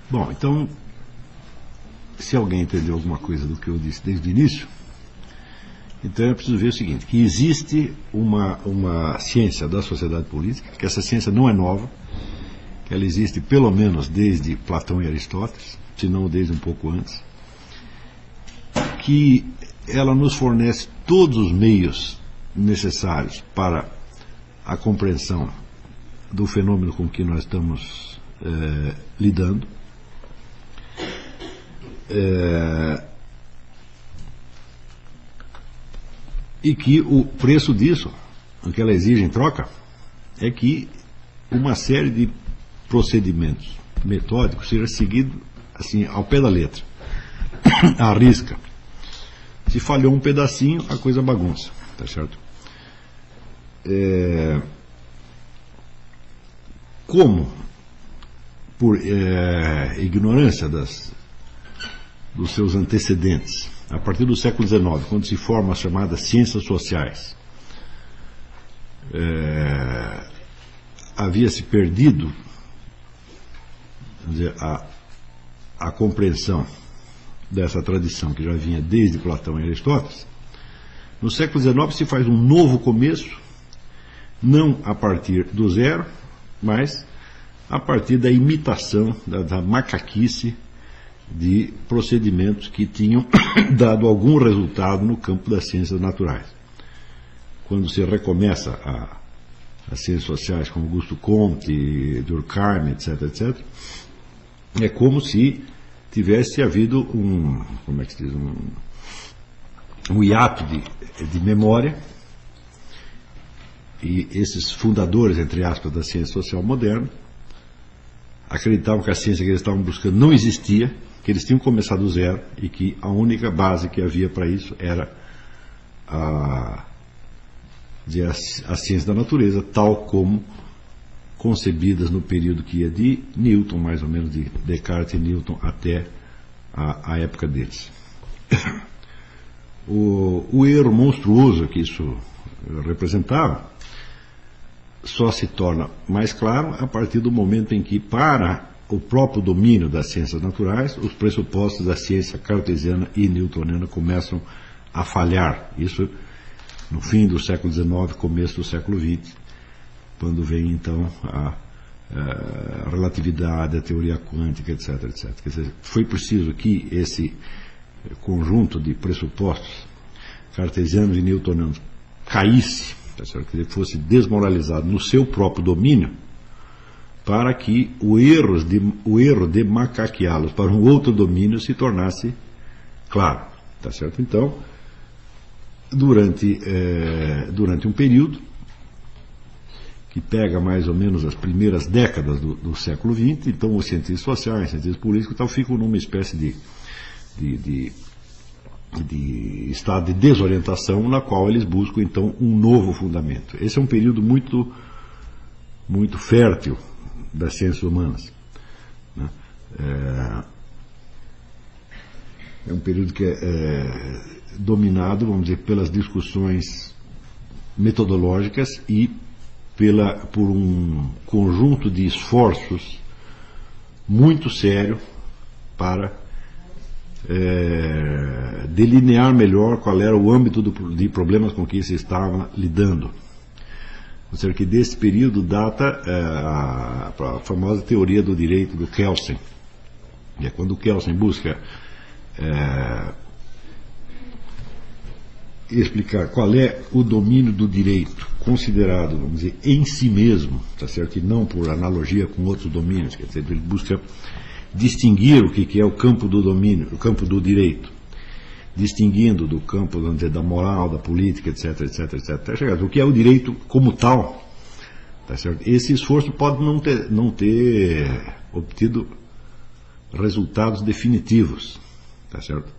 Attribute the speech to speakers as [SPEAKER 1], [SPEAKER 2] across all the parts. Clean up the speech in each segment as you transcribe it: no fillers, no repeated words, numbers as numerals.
[SPEAKER 1] Bom, então, se alguém entendeu alguma coisa do que eu disse desde o início, então é preciso ver o seguinte, que existe uma ciência da sociedade política, que essa ciência não é nova, que ela existe pelo menos desde Platão e Aristóteles, se não desde um pouco antes, que ela nos fornece todos os meios necessários para a compreensão do fenômeno com que nós estamos lidando. E que o preço disso, o que ela exige em troca, é que uma série de procedimentos metódicos seja seguido assim, ao pé da letra, à risca. Se falhou um pedacinho, a coisa bagunça, tá certo? Como, por ignorância dos seus antecedentes, a partir do século XIX, quando se formam as chamadas ciências sociais, havia se perdido, vamos dizer, a compreensão dessa tradição que já vinha desde Platão e Aristóteles. No século XIX se faz um novo começo, não a partir do zero, mas a partir da imitação, da macaquice de procedimentos que tinham dado algum resultado no campo das ciências naturais. Quando se recomeça as ciências sociais com Augusto Comte, Durkheim, etc., etc., é como se tivesse havido um hiato de memória, e esses fundadores, entre aspas, da ciência social moderna acreditavam que a ciência que eles estavam buscando não existia, que eles tinham começado do zero e que a única base que havia para isso era a ciência da natureza, tal como concebidas no período que ia de Newton, mais ou menos de Descartes e Newton, até a época deles. O erro monstruoso que isso representava só se torna mais claro a partir do momento em que, para o próprio domínio das ciências naturais, os pressupostos da ciência cartesiana e newtoniana começam a falhar. Isso no fim do século XIX, começo do século XX, quando vem então a relatividade, a teoria quântica, etc., etc. Quer dizer, foi preciso que esse conjunto de pressupostos cartesianos e newtonianos caísse, tá certo? Que ele fosse desmoralizado no seu próprio domínio, para que o erro de macaqueá-los para um outro domínio se tornasse claro, tá certo? Então, durante um período que pega mais ou menos as primeiras décadas do século XX, então os cientistas sociais, cientistas políticos e tal, ficam numa espécie de estado de desorientação, na qual eles buscam então um novo fundamento. Esse é um período muito, muito fértil das ciências humanas, né? É um período que é dominado, vamos dizer, pelas discussões metodológicas e por um conjunto de esforços muito sério para delinear melhor qual era o âmbito de problemas com que se estava lidando. Ou seja, que desse período data a famosa teoria do direito do Kelsen. E é quando o Kelsen busca explicar qual é o domínio do direito considerado, vamos dizer, em si mesmo, tá certo? E não por analogia com outros domínios. Quer dizer, ele busca distinguir o que é o campo do domínio, o campo do direito, distinguindo do campo, vamos dizer, da moral, da política, etc., etc., etc. O que é o direito como tal, tá certo? Esse esforço pode não ter obtido resultados definitivos, tá certo?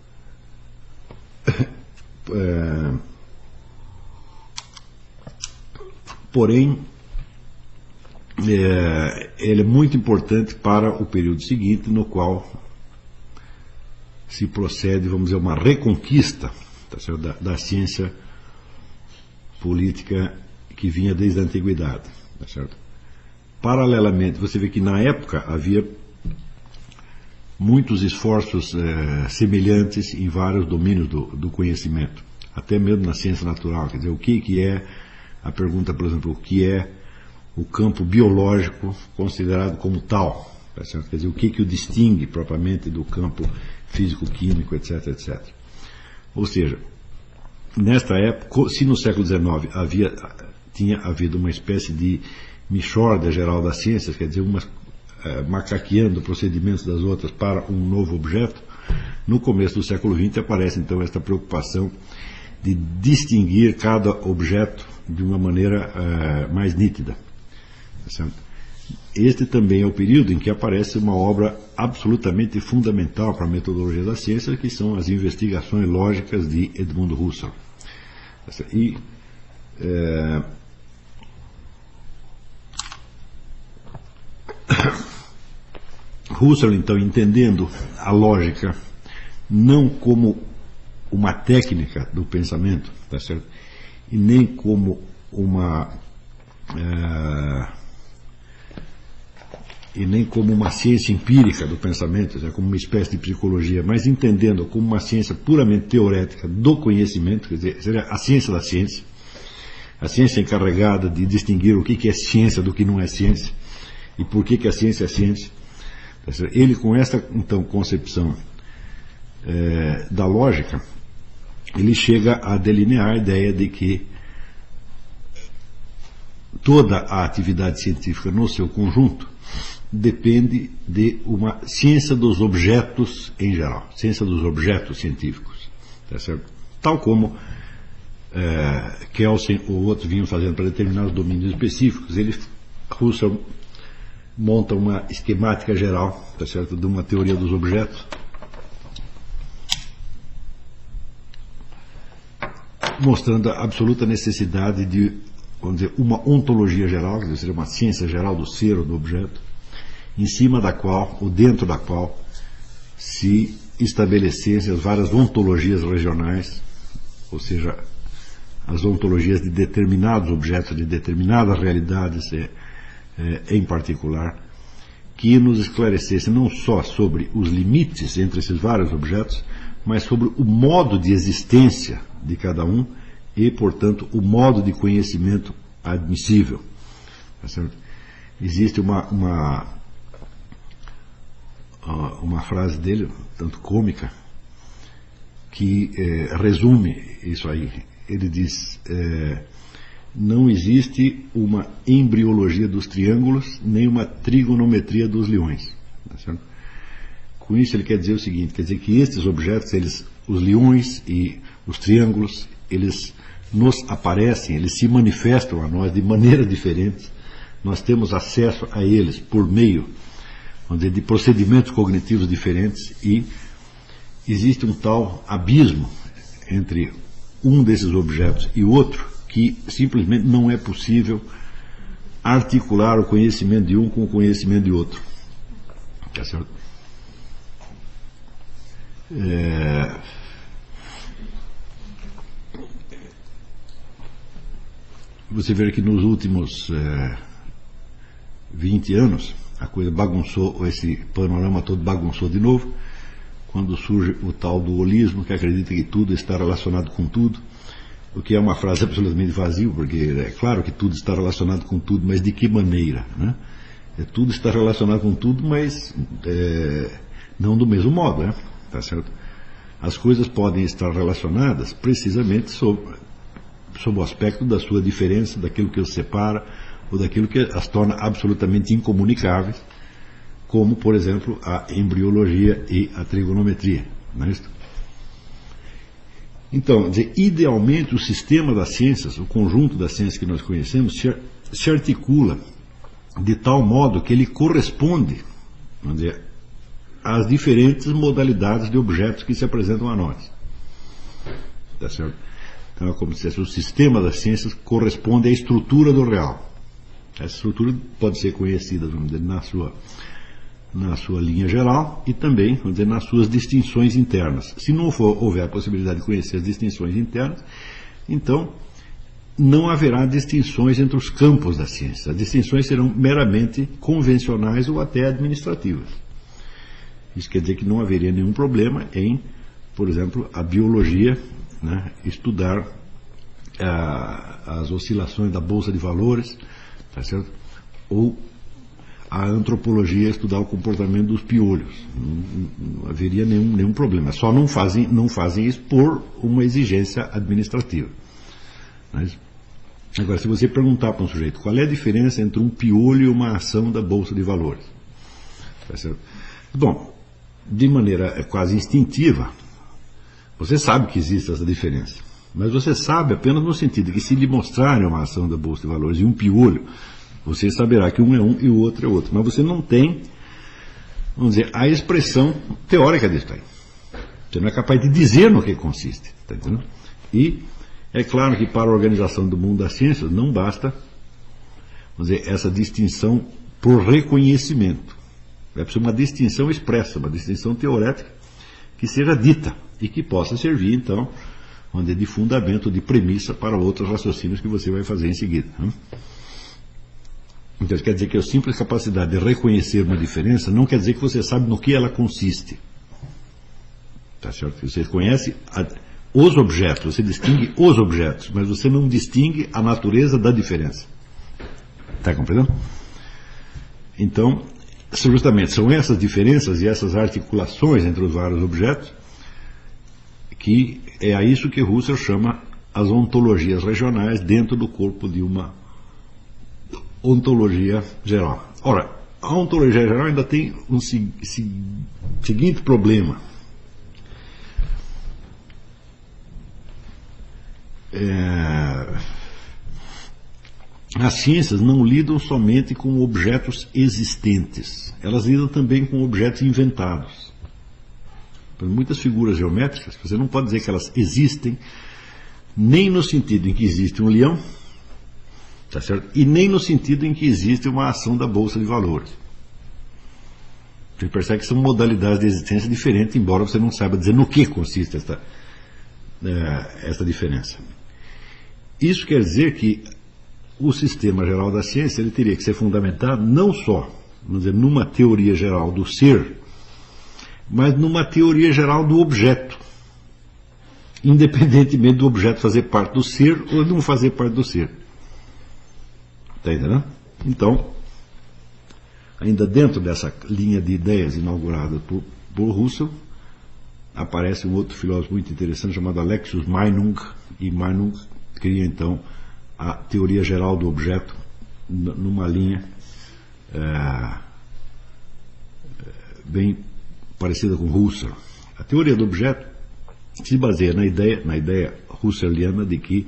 [SPEAKER 1] Porém, ele é muito importante para o período seguinte, no qual se procede, vamos dizer, uma reconquista, tá certo, da ciência política que vinha desde a antiguidade, tá certo? Paralelamente, você vê que na época havia muitos esforços semelhantes em vários domínios do conhecimento, até mesmo na ciência natural. Quer dizer, o que é, a pergunta, por exemplo, o que é o campo biológico considerado como tal? Tá certo? Quer dizer, o que o distingue propriamente do campo físico-químico, etc, etc. Ou seja, nesta época, se no século XIX tinha havido uma espécie de mixórdia geral das ciências, quer dizer, umas macaqueando procedimentos das outras para um novo objeto, no começo do século XX aparece então esta preocupação de distinguir cada objeto de uma maneira mais nítida. Este também é o período em que aparece uma obra absolutamente fundamental para a metodologia da ciência, que são as investigações lógicas de Edmund Husserl. E Husserl, então, entendendo a lógica não como uma técnica do pensamento, tá certo? E nem como uma ciência empírica do pensamento, como uma espécie de psicologia, mas entendendo como uma ciência puramente teorética do conhecimento, quer dizer, seria a ciência da ciência, a ciência encarregada de distinguir o que é ciência do que não é ciência, e por que a ciência é ciência. Ele, com essa então concepção da lógica, ele chega a delinear a ideia de que toda a atividade científica no seu conjunto depende de uma ciência dos objetos em geral, ciência dos objetos científicos, tá certo? Tal como Kelsen ou outros vinham fazendo para determinados domínios específicos. Husserl monta uma esquemática geral, tá certo, de uma teoria dos objetos, mostrando a absoluta necessidade de, vamos dizer, uma ontologia geral, quer dizer, uma ciência geral do ser ou do objeto, em cima da qual, ou dentro da qual, se estabelecessem as várias ontologias regionais, ou seja, as ontologias de determinados objetos, de determinadas realidades em particular, que nos esclarecesse não só sobre os limites entre esses vários objetos, mas sobre o modo de existência de cada um e, portanto, o modo de conhecimento admissível. Tá certo? Existe uma frase dele, tanto cômica, que resume isso aí. Ele diz: não existe uma embriologia dos triângulos, nem uma trigonometria dos leões. Tá certo? Com isso ele quer dizer o seguinte, quer dizer que estes objetos, os leões e os triângulos, eles nos aparecem, eles se manifestam a nós de maneiras diferentes. Nós temos acesso a eles por meio, vamos dizer, de procedimentos cognitivos diferentes, e existe um tal abismo entre um desses objetos e outro que simplesmente não é possível articular o conhecimento de um com o conhecimento de outro. Tá certo? Você vê que nos últimos 20 anos a coisa bagunçou, esse panorama todo bagunçou de novo, quando surge o tal do holismo, que acredita que tudo está relacionado com tudo, o que é uma frase absolutamente vazia, porque é claro que tudo está relacionado com tudo, mas de que maneira, né? Tudo está relacionado com tudo, mas não do mesmo modo, né? Tá certo? As coisas podem estar relacionadas precisamente sob o aspecto da sua diferença, daquilo que os separa, ou daquilo que as torna absolutamente incomunicáveis, como, por exemplo, a embriologia e a trigonometria. Não é isso? Então, idealmente, o sistema das ciências, o conjunto das ciências que nós conhecemos, se articula de tal modo que ele corresponde, vamos dizer, às diferentes modalidades de objetos que se apresentam a nós. Tá certo? Então, é como se o sistema das ciências corresponde à estrutura do real. Essa estrutura pode ser conhecida, vamos dizer, na sua linha geral e também, vamos dizer, nas suas distinções internas. Se não houver a possibilidade de conhecer as distinções internas, então não haverá distinções entre os campos da ciência. As distinções serão meramente convencionais ou até administrativas. Isso quer dizer que não haveria nenhum problema em, por exemplo, a biologia, né, estudar as oscilações da Bolsa de Valores, tá certo? Ou a antropologia estudar o comportamento dos piolhos. Não haveria nenhum problema. Só não fazem isso por uma exigência administrativa. Mas, agora, se você perguntar para um sujeito qual é a diferença entre um piolho e uma ação da Bolsa de Valores, tá certo? Bom, de maneira quase instintiva, você sabe que existe essa diferença. Mas você sabe apenas no sentido que, se lhe mostrarem uma ação da Bolsa de Valores e um piolho, você saberá que um é um e o outro é outro. Mas você não tem, vamos dizer, a expressão teórica disso aí. Você não é capaz de dizer no que consiste. Tá entendendo? E é claro que para a organização do mundo das ciências não basta, vamos dizer, essa distinção por reconhecimento. É preciso uma distinção expressa, uma distinção teorética que seja dita e que possa servir, então, onde é de fundamento, de premissa para outros raciocínios que você vai fazer em seguida. Né? Então, isso quer dizer que a simples capacidade de reconhecer uma diferença não quer dizer que você sabe no que ela consiste. Tá certo? Você conhece os objetos, você distingue os objetos, mas você não distingue a natureza da diferença. Está compreendendo? Então, justamente são essas diferenças e essas articulações entre os vários objetos que é a isso que Husserl chama as ontologias regionais dentro do corpo de uma ontologia geral. Ora, a ontologia geral ainda tem um seguinte problema. As ciências não lidam somente com objetos existentes, elas lidam também com objetos inventados. Por muitas figuras geométricas, você não pode dizer que elas existem, nem no sentido em que existe um leão, tá certo? E nem no sentido em que existe uma ação da Bolsa de Valores. Você percebe que são modalidades de existência diferentes, embora você não saiba dizer no que consiste esta diferença. Isso quer dizer que o sistema geral da ciência ele teria que ser fundamentado não só, vamos dizer, numa teoria geral do ser, mas numa teoria geral do objeto, independentemente do objeto fazer parte do ser ou não fazer parte do ser. Está entendendo? Então, ainda dentro dessa linha de ideias inaugurada por Husserl, aparece um outro filósofo muito interessante chamado Alexius Meinung, e Meinung cria então a teoria geral do objeto numa linha bem parecida com Husserl. A teoria do objeto se baseia na ideia husserliana de que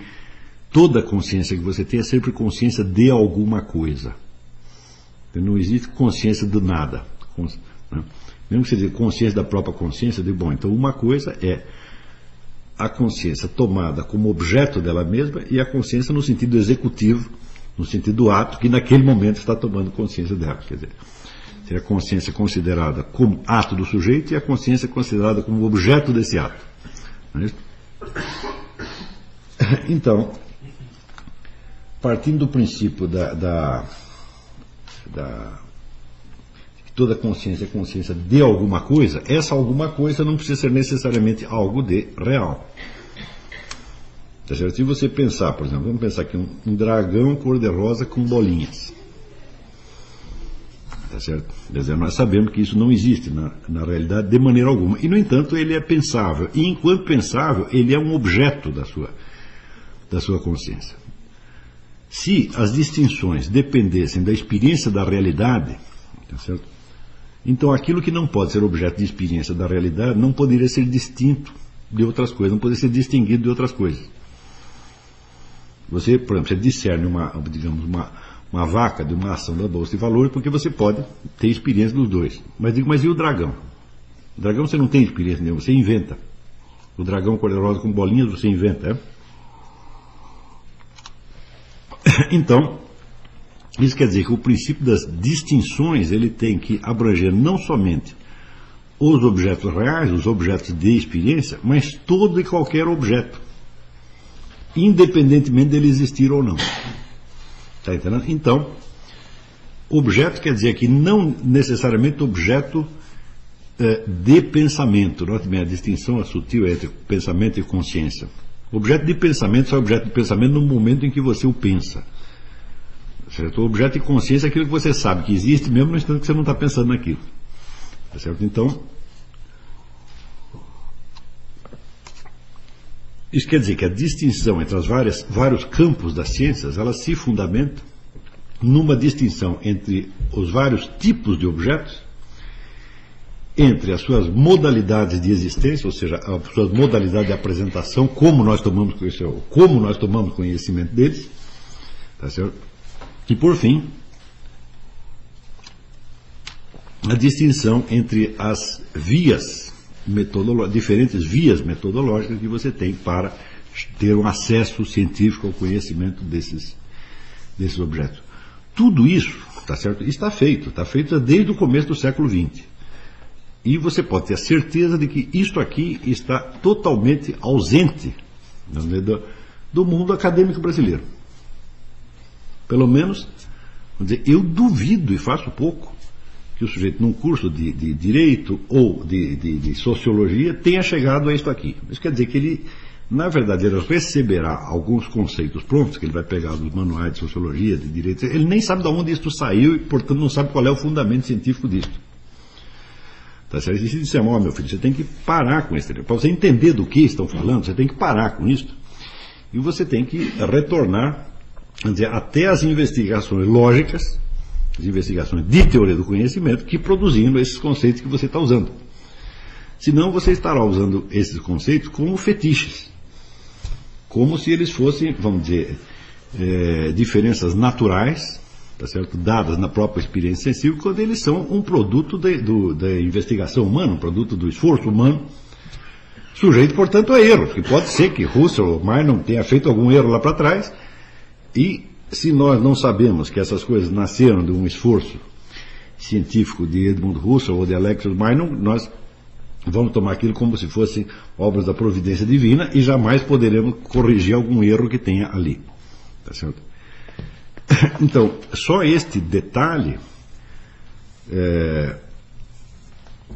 [SPEAKER 1] toda consciência que você tem é sempre consciência de alguma coisa. Não existe consciência do nada. Né? Mesmo que você diga consciência da própria consciência, de bom, então uma coisa é a consciência tomada como objeto dela mesma e a consciência no sentido executivo, no sentido do ato que naquele momento está tomando consciência dela. Quer dizer, tem a consciência considerada como ato do sujeito e a consciência considerada como objeto desse ato. Não é isso? Então, partindo do princípio que toda consciência é consciência de alguma coisa, essa alguma coisa não precisa ser necessariamente algo de real. Tá certo? Se você pensar, por exemplo, vamos pensar aqui um dragão cor-de-rosa com bolinhas. Tá certo? Quer dizer, nós sabemos que isso não existe na realidade de maneira alguma. E, no entanto, ele é pensável. E, enquanto pensável, ele é um objeto da sua consciência. Se as distinções dependessem da experiência da realidade, tá certo? Então aquilo que não pode ser objeto de experiência da realidade não poderia ser distinto de outras coisas, não poderia ser distinguido de outras coisas. Você, por exemplo, você discerne uma vaca de uma ação da Bolsa de Valores porque você pode ter experiência dos dois. Mas e o dragão? O dragão você não tem experiência nenhuma, você inventa. O dragão cor-de-rosa com bolinhas você inventa, é? Então, isso quer dizer que o princípio das distinções ele tem que abranger não somente os objetos reais, os objetos de experiência, mas todo e qualquer objeto, independentemente dele existir ou não. Está entendendo? Então, objeto quer dizer que não necessariamente objeto de pensamento. Note bem, a distinção sutil entre pensamento e consciência. Objeto de pensamento só é objeto de pensamento no momento em que você o pensa. Certo? O objeto de consciência é aquilo que você sabe que existe, mesmo no instante que você não está pensando naquilo. Certo? Então, isso quer dizer que a distinção entre os vários campos das ciências, ela se fundamenta numa distinção entre os vários tipos de objetos, entre as suas modalidades de existência, ou seja, as suas modalidades de apresentação, como nós tomamos conhecimento deles, tá certo? E, por fim, a distinção entre as diferentes vias metodológicas que você tem para ter um acesso científico ao conhecimento desses objetos. Tudo isso, tá certo? Está feito desde o começo do século XX. E você pode ter a certeza de que isto aqui está totalmente ausente do mundo acadêmico brasileiro. Pelo menos, vamos dizer, eu duvido e faço pouco que o sujeito num curso de direito ou de sociologia tenha chegado a isto aqui. Isso quer dizer que ele, na verdade, ele receberá alguns conceitos prontos, que ele vai pegar dos manuais de sociologia, de direito, ele nem sabe de onde isto saiu e, portanto, não sabe qual é o fundamento científico disto. Tá certo? E se disser, meu filho, você tem que parar com isso. Para você entender do que estão falando, você tem que parar com isso. E você tem que retornar, quer dizer, até as investigações lógicas, as investigações de teoria do conhecimento, que produziram esses conceitos que você está usando. Senão você estará usando esses conceitos como fetiches. Como se eles fossem, vamos dizer, diferenças naturais, tá certo? Dadas na própria experiência sensível, quando eles são um produto da investigação humana, um produto do esforço humano, sujeito, portanto, a erros, que pode ser que Russell ou Meinong tenha feito algum erro lá para trás, e se nós não sabemos que essas coisas nasceram de um esforço científico de Edmund Husserl ou de Alexis Meinong, nós vamos tomar aquilo como se fossem obras da providência divina e jamais poderemos corrigir algum erro que tenha ali. Tá certo? Então, só este detalhe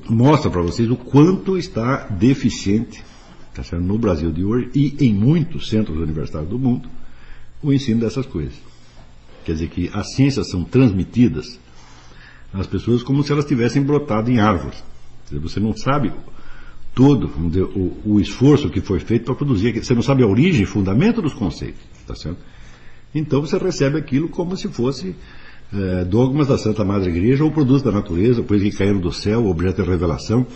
[SPEAKER 1] mostra para vocês o quanto está deficiente, tá certo, no Brasil de hoje e em muitos centros universitários do mundo, o ensino dessas coisas. Quer dizer que as ciências são transmitidas às pessoas como se elas tivessem brotado em árvores. Quer dizer, você não sabe todo, vamos dizer, o esforço que foi feito para produzir, você não sabe a origem e fundamento dos conceitos, tá certo? Então você recebe aquilo como se fosse dogmas da Santa Madre Igreja ou produtos da natureza, coisas que caíram do céu, objeto de revelação.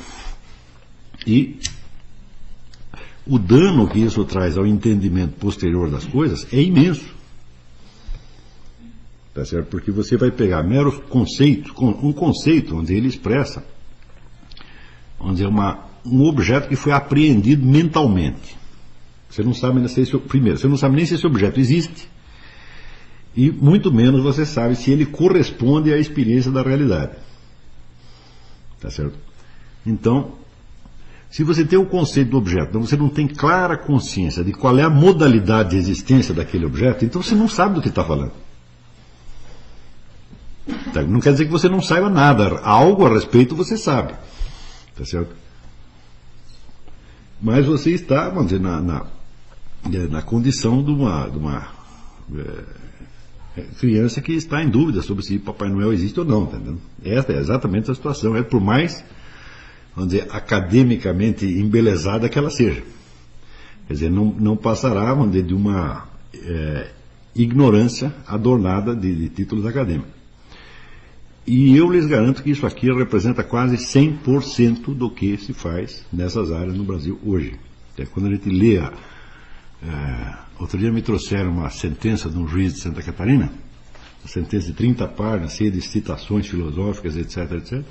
[SPEAKER 1] E o dano que isso traz ao entendimento posterior das coisas é imenso. Tá certo? Porque você vai pegar meros conceitos, um conceito onde ele expressa, onde é um objeto que foi apreendido mentalmente. Você não sabe nem se primeiro, você não sabe nem se esse objeto existe. E muito menos você sabe se ele corresponde à experiência da realidade. Tá certo? Então, se você tem o conceito do objeto, então você não tem clara consciência de qual é a modalidade de existência daquele objeto, então você não sabe do que está falando. Tá? Não quer dizer que você não saiba nada, algo a respeito você sabe. Tá certo? Mas você está, vamos dizer, na condição de uma criança que está em dúvida sobre se Papai Noel existe ou não, tá entendendo? Esta é exatamente a situação, por mais, vamos dizer, academicamente embelezada que ela seja. Quer dizer, não passará, vamos dizer, de uma ignorância adornada de títulos acadêmicos. E eu lhes garanto que isso aqui representa quase 100% do que se faz nessas áreas no Brasil hoje. Quando a gente lê outro dia me trouxeram uma sentença de um juiz de Santa Catarina, uma sentença de 30 páginas, cheia de citações filosóficas, etc, etc.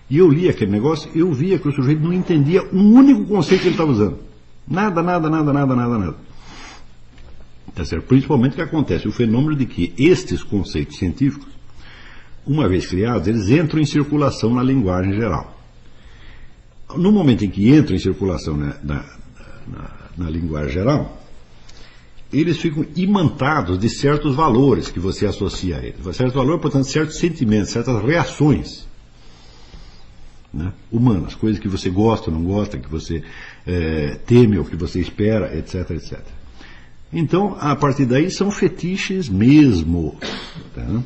[SPEAKER 1] E eu li aquele negócio, eu via que o sujeito não entendia um único conceito que ele estava usando. Nada. Tá certo? Principalmente que acontece o fenômeno de que estes conceitos científicos, uma vez criados, eles entram em circulação na linguagem geral. No momento em que entram em circulação na linguagem geral, eles ficam imantados de certos valores que você associa a eles. Certos valores, portanto, certos sentimentos, certas reações. né? Humanas, coisas que você gosta ou não gosta, que você teme ou que você espera, etc, etc. Então, a partir daí, são fetiches mesmo. Tá?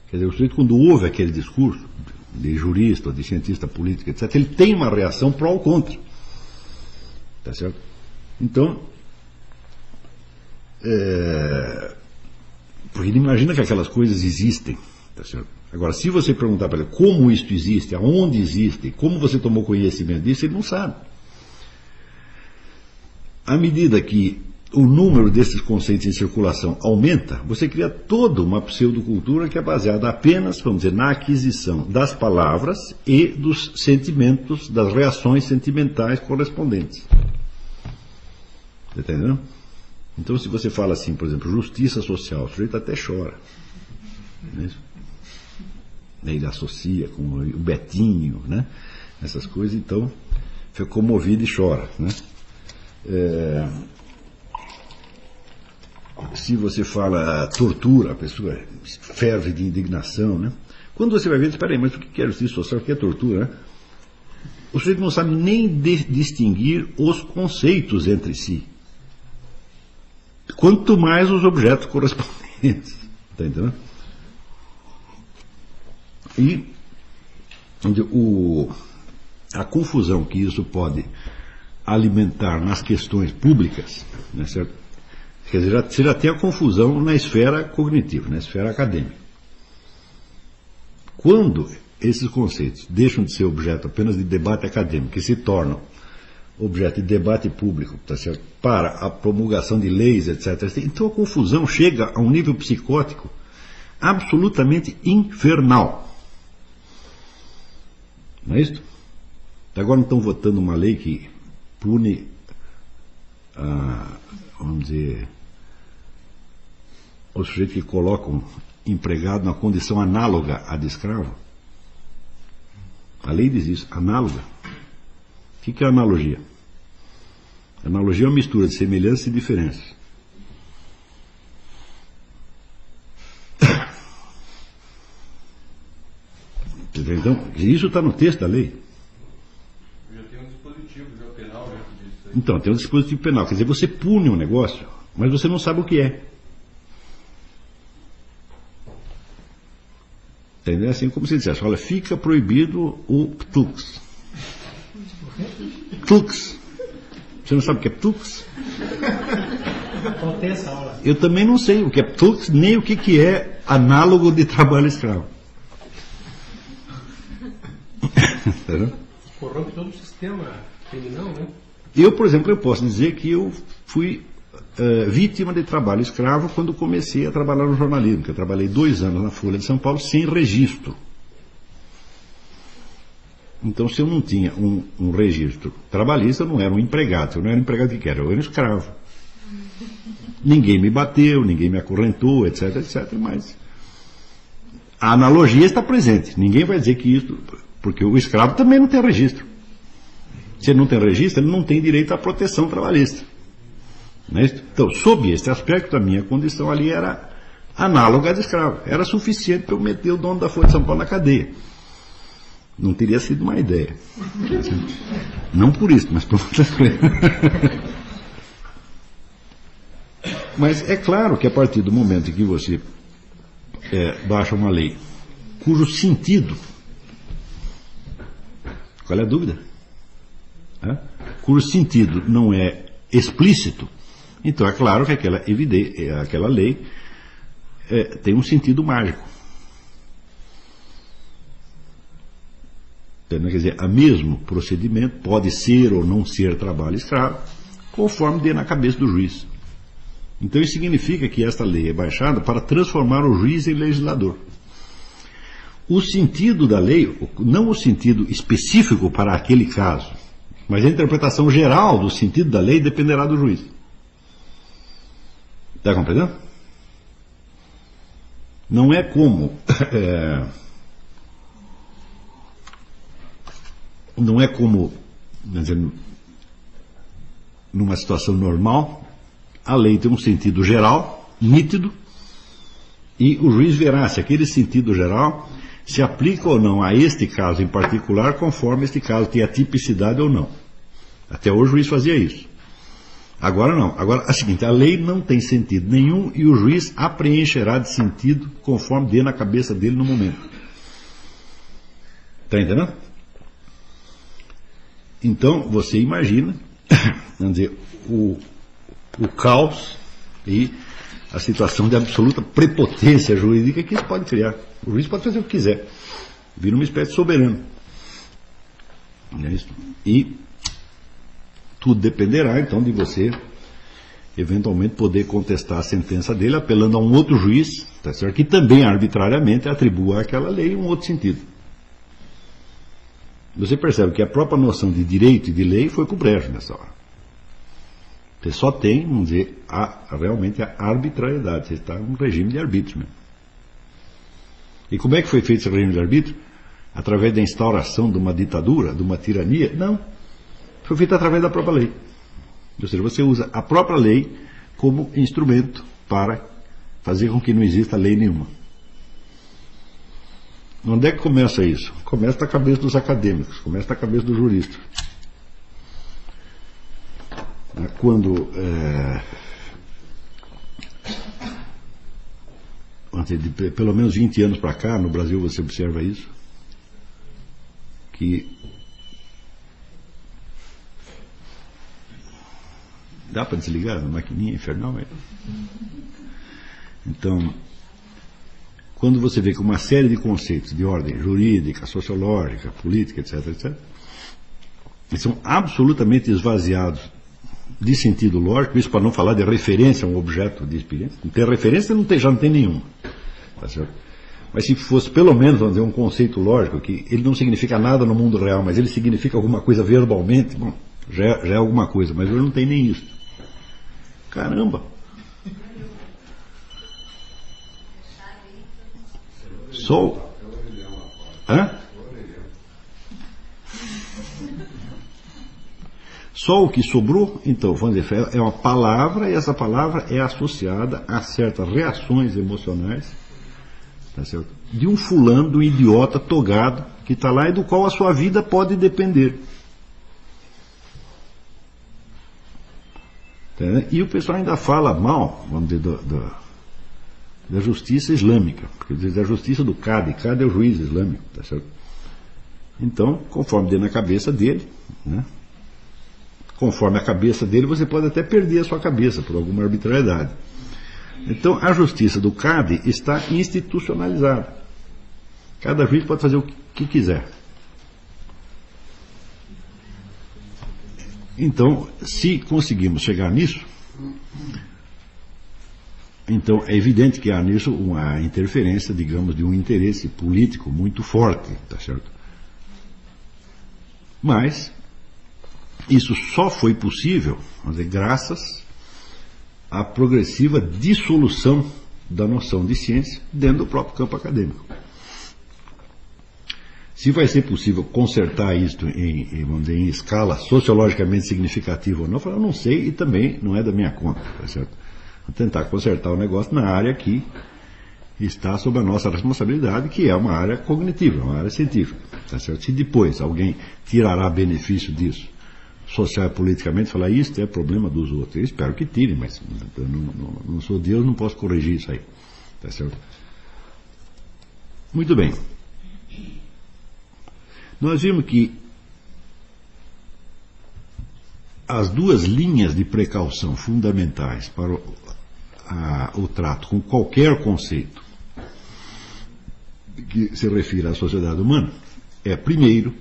[SPEAKER 1] Quer dizer, o sujeito, quando ouve aquele discurso de jurista, de cientista político, etc., ele tem uma reação pró ou contra. Tá certo? Então, porque ele imagina que aquelas coisas existem. Tá certo? Agora, se você perguntar para ele como isto existe, aonde existe, como você tomou conhecimento disso, ele não sabe. À medida que o número desses conceitos em circulação aumenta, você cria toda uma pseudocultura que é baseada apenas, vamos dizer, na aquisição das palavras e dos sentimentos, das reações sentimentais correspondentes. Você está entendendo? Então, se você fala assim, por exemplo, justiça social, o sujeito até chora. Não é isso? Ele associa com o Betinho, né? Essas coisas, então, fica comovido e chora, né? Se você fala tortura, a pessoa ferve de indignação, né? Quando você vai ver, espera aí, mas o que é justiça social, o que é tortura, né? O sujeito não sabe nem distinguir os conceitos entre si. Quanto mais os objetos correspondentes. Está entendendo? E a confusão que isso pode alimentar nas questões públicas, né, certo? Quer dizer, você já tem a confusão na esfera cognitiva, na esfera acadêmica. Quando esses conceitos deixam de ser objeto apenas de debate acadêmico e se tornam objeto de debate público, tá certo? Para a promulgação de leis, etc., então a confusão chega a um nível psicótico absolutamente infernal. Não é isso? Agora estão votando uma lei que pune, vamos dizer, o sujeito que coloca um empregado na condição análoga à de escravo. A lei diz isso, análoga. O que é analogia? Analogia é uma mistura de semelhanças e diferenças. Então, isso está no texto da lei.
[SPEAKER 2] Já tem um dispositivo penal dentro disso aí.
[SPEAKER 1] Então, tem um dispositivo penal. Quer dizer, você pune um negócio, mas você não sabe o que é. Entendeu? Assim como se dissesse, olha, fica proibido o ptux. Ptux. Você não sabe o que é ptux?
[SPEAKER 3] Faltei essa aula.
[SPEAKER 1] Eu também não sei o que é ptux, nem o que é análogo de trabalho escravo.
[SPEAKER 3] Corrompe todo o sistema criminal, né?
[SPEAKER 1] Eu, por exemplo, eu posso dizer que eu fui vítima de trabalho escravo quando comecei a trabalhar no jornalismo, que eu trabalhei 2 anos na Folha de São Paulo sem registro. Então, se eu não tinha um registro trabalhista, eu não era um empregado. Eu não era empregado que era, eu era um escravo. Ninguém me bateu, ninguém me acorrentou, etc, etc, mas a analogia está presente. Ninguém vai dizer que isso... Porque o escravo também não tem registro. Se ele não tem registro, ele não tem direito à proteção trabalhista. Não é isso? Então, sob este aspecto, a minha condição ali era análoga à de escravo. Era suficiente para eu meter o dono da Folha de São Paulo na cadeia. Não teria sido uma ideia. Não por isso, mas por outras coisas. Mas é claro que a partir do momento em que você baixa uma lei cujo sentido... Qual é a dúvida? Cujo sentido não é explícito, então é claro que aquela lei tem um sentido mágico. Então, quer dizer, o mesmo procedimento pode ser ou não ser trabalho escravo, conforme dê na cabeça do juiz. Então isso significa que esta lei é baixada para transformar o juiz em legislador. O sentido da lei, não o sentido específico para aquele caso, mas a interpretação geral do sentido da lei dependerá do juiz. Está compreendendo? Não é como... não é como, numa situação normal, a lei tem um sentido geral, nítido, e o juiz verá se aquele sentido geral se aplica ou não a este caso em particular, conforme este caso tem a tipicidade ou não. Até hoje o juiz fazia isso. Agora não. Agora é o seguinte, a lei não tem sentido nenhum e o juiz a preencherá de sentido conforme dê na cabeça dele no momento. Está entendendo? Então, você imagina, vamos dizer, o caos e a situação de absoluta prepotência jurídica que isso pode criar. O juiz pode fazer o que quiser. Vira uma espécie de soberano. Não é isso? E tudo dependerá, então, de você eventualmente poder contestar a sentença dele apelando a um outro juiz, tá certo? Que também arbitrariamente atribua àquela lei um outro sentido. Você percebe que a própria noção de direito e de lei foi com brejo nessa hora. Você só tem, vamos dizer, realmente a arbitrariedade. Você está num regime de arbítrio mesmo. E como é que foi feito esse regime de arbítrio? Através da instauração de uma ditadura, de uma tirania? Não. Foi feito através da própria lei. Ou seja, você usa a própria lei como instrumento para fazer com que não exista lei nenhuma. Onde é que começa isso? Começa na cabeça dos acadêmicos, começa na cabeça dos juristas. Quando de pelo menos 20 anos para cá, no Brasil você observa isso, que dá para desligar a maquininha infernal? Então, quando você vê que uma série de conceitos de ordem jurídica, sociológica, política, etc., etc., eles são absolutamente esvaziados de sentido lógico, isso para não falar de referência a um objeto de experiência. Não tem referência, já não tem nenhuma. Tá certo? Mas se fosse pelo menos, vamos dizer, um conceito lógico, que ele não significa nada no mundo real, mas ele significa alguma coisa verbalmente, bom, já é alguma coisa, mas hoje não tem nem isso. Caramba! Só o que sobrou, então, vamos dizer, é uma palavra, e essa palavra é associada a certas reações emocionais, tá certo? De um fulano, de um idiota togado, que está lá e do qual a sua vida pode depender. Tá, né? E o pessoal ainda fala mal, vamos dizer, da justiça islâmica, porque diz da justiça do Cadi. Cadi é o juiz islâmico, tá certo? Então, conforme dê na cabeça dele, né? Conforme a cabeça dele, você pode até perder a sua cabeça por alguma arbitrariedade. Então, a justiça do Cadi está institucionalizada. Cada juiz pode fazer o que quiser. Então, se conseguimos chegar nisso, então é evidente que há nisso uma interferência, digamos, de um interesse político muito forte, tá certo? Mas isso só foi possível, vamos dizer, graças à progressiva dissolução da noção de ciência dentro do próprio campo acadêmico. Se vai ser possível consertar isto vamos dizer, em escala sociologicamente significativa ou não, eu não sei e também não é da minha conta, tá certo? Vou tentar consertar o negócio na área que está sob a nossa responsabilidade, que é uma área cognitiva, uma área científica, tá certo? Se depois alguém tirará benefício disso, social e politicamente, falar isso é problema dos outros. Eu espero que tirem, mas eu não sou Deus, não posso corrigir isso aí, tá certo? Muito bem. Nós vimos que as duas linhas de precaução fundamentais para o trato com qualquer conceito que se refira à sociedade humana é, primeiro,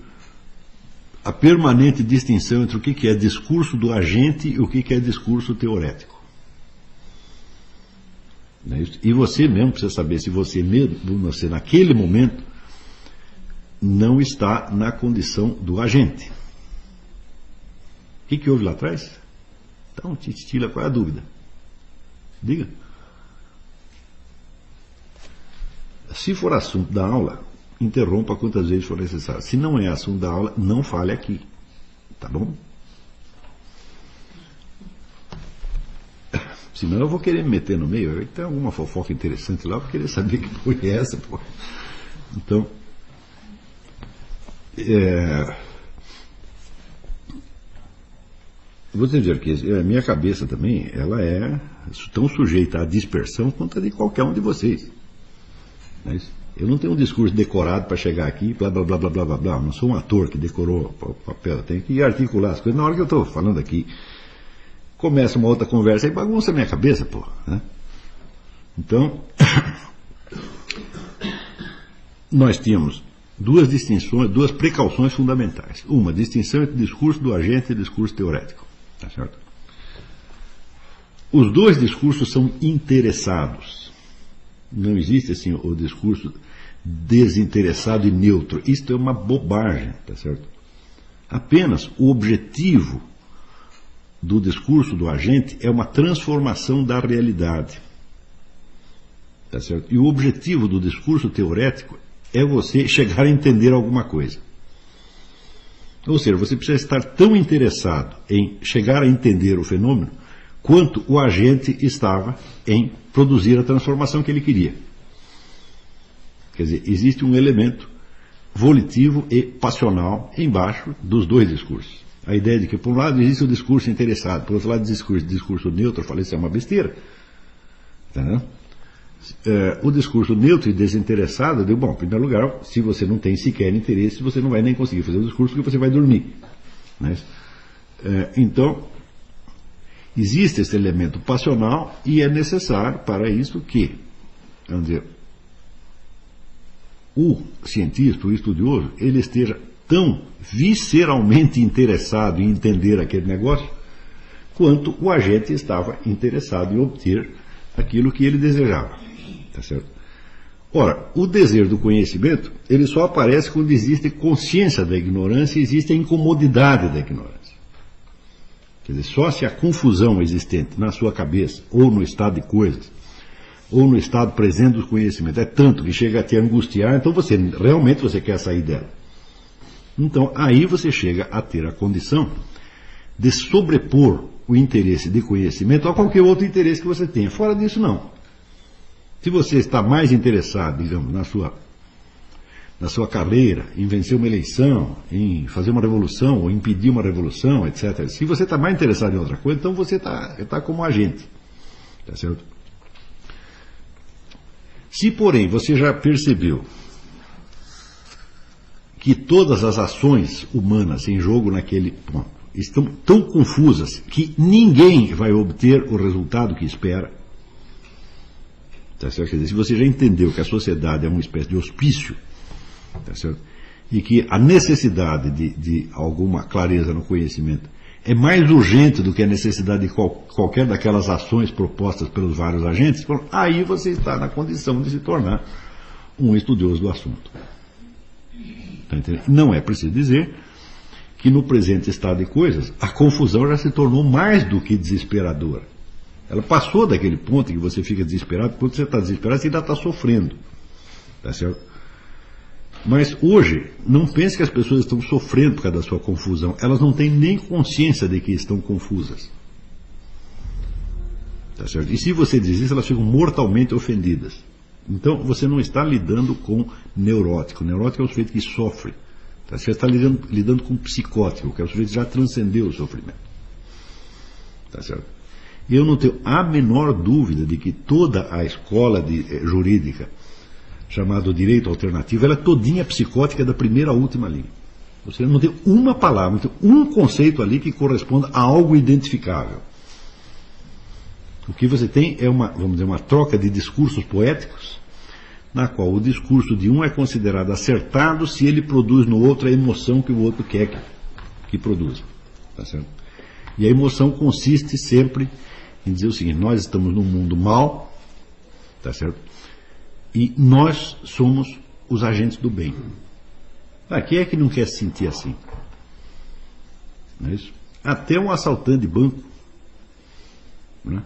[SPEAKER 1] a permanente distinção entre o que é discurso do agente e o que é discurso teorético. E você mesmo precisa saber se você naquele momento não está na condição do agente. O que houve lá atrás? Então, Titila, qual é a dúvida? Diga. Se for assunto da aula, interrompa quantas vezes for necessário. Se não é assunto da aula, não fale aqui. Tá bom? Senão eu vou querer me meter no meio. Tem alguma fofoca interessante lá, eu vou querer saber que foi essa, pô. Então, vou dizer que a minha cabeça também, ela é tão sujeita à dispersão quanto a de qualquer um de vocês. Mas eu não tenho um discurso decorado para chegar aqui, blá, blá, blá, blá, blá, blá, blá. Não sou um ator que decorou o papel. Eu tenho que articular as coisas. Na hora que eu estou falando aqui, começa uma outra conversa e bagunça a minha cabeça, pô. Né? Então, nós tínhamos duas distinções, duas precauções fundamentais. Uma, distinção entre discurso do agente e discurso teorético. Tá certo? Os dois discursos são interessados. Não existe assim o discurso desinteressado e neutro. Isto é uma bobagem, tá certo? Apenas o objetivo do discurso do agente é uma transformação da realidade. Tá certo? E o objetivo do discurso teorético é você chegar a entender alguma coisa. Ou seja, você precisa estar tão interessado em chegar a entender o fenômeno quanto o agente estava em produzir a transformação que ele queria. Quer dizer, existe um elemento volitivo e passional embaixo dos dois discursos. A ideia de que, por um lado, existe o discurso interessado, por outro lado, o discurso neutro, eu falei, isso é uma besteira. Entendeu? O discurso neutro e desinteressado, bom, em primeiro lugar, se você não tem sequer interesse, você não vai nem conseguir fazer o discurso porque você vai dormir. Né? Então, existe esse elemento passional e é necessário para isso que, vamos dizer, o cientista, o estudioso, ele esteja tão visceralmente interessado em entender aquele negócio quanto o agente estava interessado em obter aquilo que ele desejava. Tá certo? Ora, o desejo do conhecimento, ele só aparece quando existe consciência da ignorância e existe a incomodidade da ignorância. Quer dizer, só se a confusão existente na sua cabeça, ou no estado de coisas, ou no estado presente do conhecimento, é tanto que chega a te angustiar, então realmente você quer sair dela. Então, aí você chega a ter a condição de sobrepor o interesse de conhecimento a qualquer outro interesse que você tenha. Fora disso, não. Se você está mais interessado, digamos, na sua carreira, em vencer uma eleição, em fazer uma revolução, ou impedir uma revolução, etc. Se você está mais interessado em outra coisa, então você está como agente. Tá certo? Se, porém, você já percebeu que todas as ações humanas em jogo naquele ponto estão tão confusas que ninguém vai obter o resultado que espera, tá certo? Quer dizer, se você já entendeu que a sociedade é uma espécie de hospício, tá certo? E que a necessidade de alguma clareza no conhecimento é mais urgente do que a necessidade de qualquer daquelas ações propostas pelos vários agentes, aí você está na condição de se tornar um estudioso do assunto. Tá entendendo? Não é preciso dizer que no presente estado de coisas a confusão já se tornou mais do que desesperadora. Ela passou daquele ponto em que você fica desesperado. Quando você está desesperado, você ainda está sofrendo. Tá certo? Mas hoje, não pense que as pessoas estão sofrendo por causa da sua confusão. Elas não têm nem consciência de que estão confusas. Tá certo? E se você diz isso, elas ficam mortalmente ofendidas. Então, você não está lidando com neurótico. Neurótico é o sujeito que sofre. Tá? Você está lidando com psicótico, que é o sujeito que já transcendeu o sofrimento. Tá certo? E eu não tenho a menor dúvida de que toda a escola jurídica, chamada direito alternativo, ela é todinha psicótica da primeira à última linha. Você não tem uma palavra, não tem um conceito ali que corresponda a algo identificável. O que você tem é uma troca de discursos poéticos, na qual o discurso de um é considerado acertado se ele produz no outro a emoção que o outro quer que produza. Tá certo? E a emoção consiste sempre em dizer o seguinte: nós estamos num mundo mau, tá certo? E nós somos os agentes do bem. Quem é que não quer se sentir assim? Não é isso? Até um assaltante de banco, né?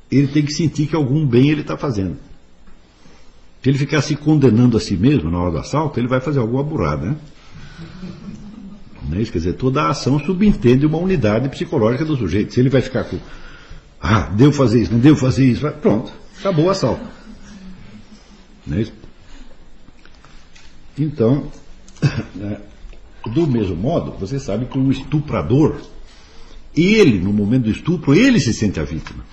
[SPEAKER 1] Ele tem que sentir que algum bem ele está fazendo. Se ele ficar se condenando a si mesmo na hora do assalto, ele vai fazer alguma burrada, né? Não é isso? Quer dizer, toda a ação subentende uma unidade psicológica do sujeito. Se ele vai ficar com devo fazer isso, não devo fazer isso, pronto, acabou o assalto. Não é isso? Então, do mesmo modo, você sabe que o estuprador, ele, no momento do estupro, ele se sente a vítima.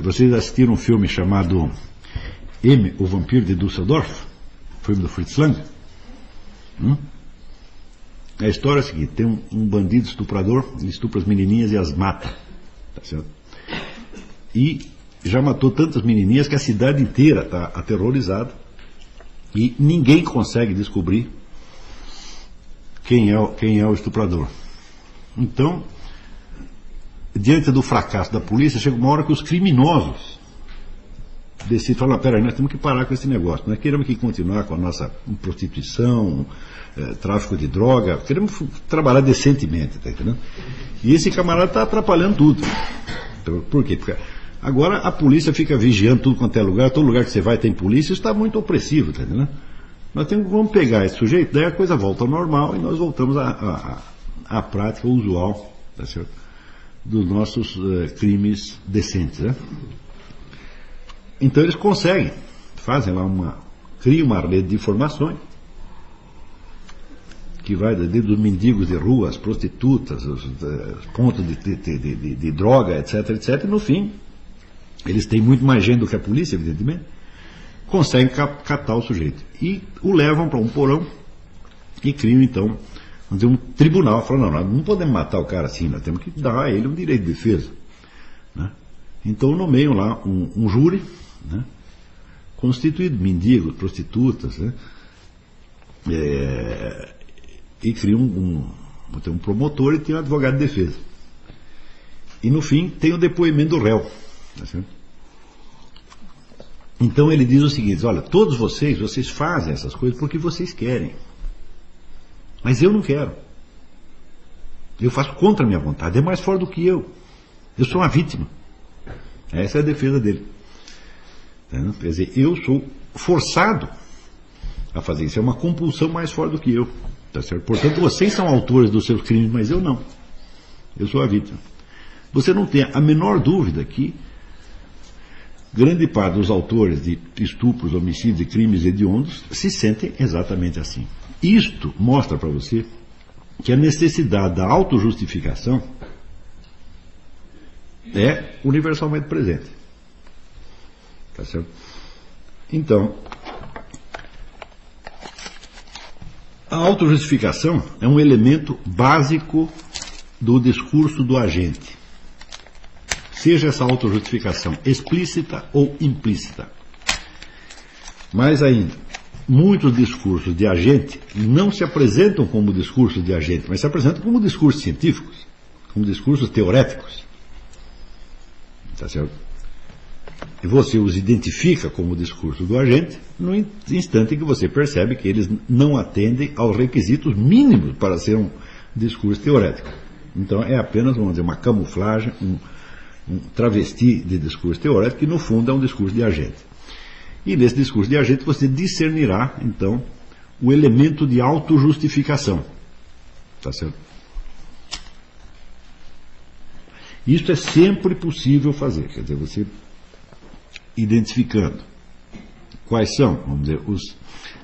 [SPEAKER 1] Vocês assistiram um filme chamado M, o Vampiro de Düsseldorf? Filme do Fritz Lang? A história é a seguinte: tem um bandido estuprador, ele estupra as menininhas e as mata. Tá certo? E já matou tantas menininhas que a cidade inteira está aterrorizada e ninguém consegue descobrir quem é o estuprador. Então, diante do fracasso da polícia, chega uma hora que os criminosos decidem falar: peraí, nós temos que parar com esse negócio, nós queremos que continuar com a nossa prostituição, tráfico de droga, queremos trabalhar decentemente, tá entendendo? E esse camarada está atrapalhando tudo. Por quê? Porque agora a polícia fica vigiando tudo quanto é lugar, todo lugar que você vai tem polícia, isso está muito opressivo, tá entendendo? Vamos pegar esse sujeito, daí a coisa volta ao normal e nós voltamos à prática usual, tá certo? Dos nossos crimes decentes, né? Então eles conseguem, fazem lá criam uma rede de informações que vai desde os mendigos de rua, as prostitutas, os pontos de droga, etc, etc, e no fim, eles têm muito mais gente do que a polícia, evidentemente, conseguem catar o sujeito e o levam para um porão e criam então um tribunal. Falam: não, nós não podemos matar o cara assim, nós temos que dar a ele um direito de defesa, né? Então nomeiam lá um júri, né, constituído de mendigos, prostitutas, né, e criam tem um promotor e tem um advogado de defesa. E no fim tem o depoimento do réu, tá certo? Então ele diz o seguinte: olha, todos vocês fazem essas coisas porque vocês querem, mas eu não quero, eu faço contra a minha vontade, é mais forte do que eu sou uma vítima. Essa é a defesa dele. Quer dizer, eu sou forçado a fazer isso, é uma compulsão mais forte do que eu, tá certo? Portanto, vocês são autores dos seus crimes, mas eu não, eu sou a vítima. Você não tem a menor dúvida que grande parte dos autores de estupros, homicídios e crimes hediondos se sentem exatamente assim. Isto mostra para você que a necessidade da autojustificação é universalmente presente. Tá certo? Então, a autojustificação é um elemento básico do discurso do agente. Seja essa autojustificação explícita ou implícita. Mais ainda, muitos discursos de agente não se apresentam como discursos de agente, mas se apresentam como discursos científicos, como discursos teoréticos. Tá certo? E você os identifica como discurso do agente no instante que você percebe que eles não atendem aos requisitos mínimos para ser um discurso teorético. Então é apenas, vamos dizer, uma camuflagem, um travesti de discurso teorético, que no fundo é um discurso de agente. E nesse discurso de agente você discernirá, então, o elemento de autojustificação. Tá certo? Isso é sempre possível fazer, quer dizer, você identificando quais são, vamos dizer, os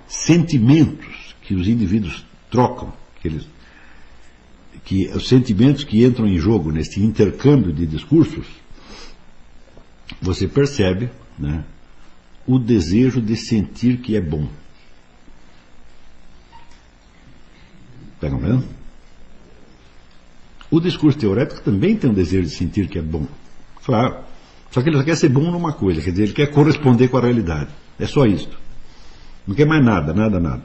[SPEAKER 1] sentimentos que os indivíduos trocam, os sentimentos que entram em jogo nesse intercâmbio de discursos, você percebe, né, o desejo de sentir que é bom. Está compreendendo? O discurso teorético também tem um desejo de sentir que é bom. Claro. Só que ele só quer ser bom numa coisa, quer dizer, ele quer corresponder com a realidade. É só isso. Não quer mais nada, nada, nada.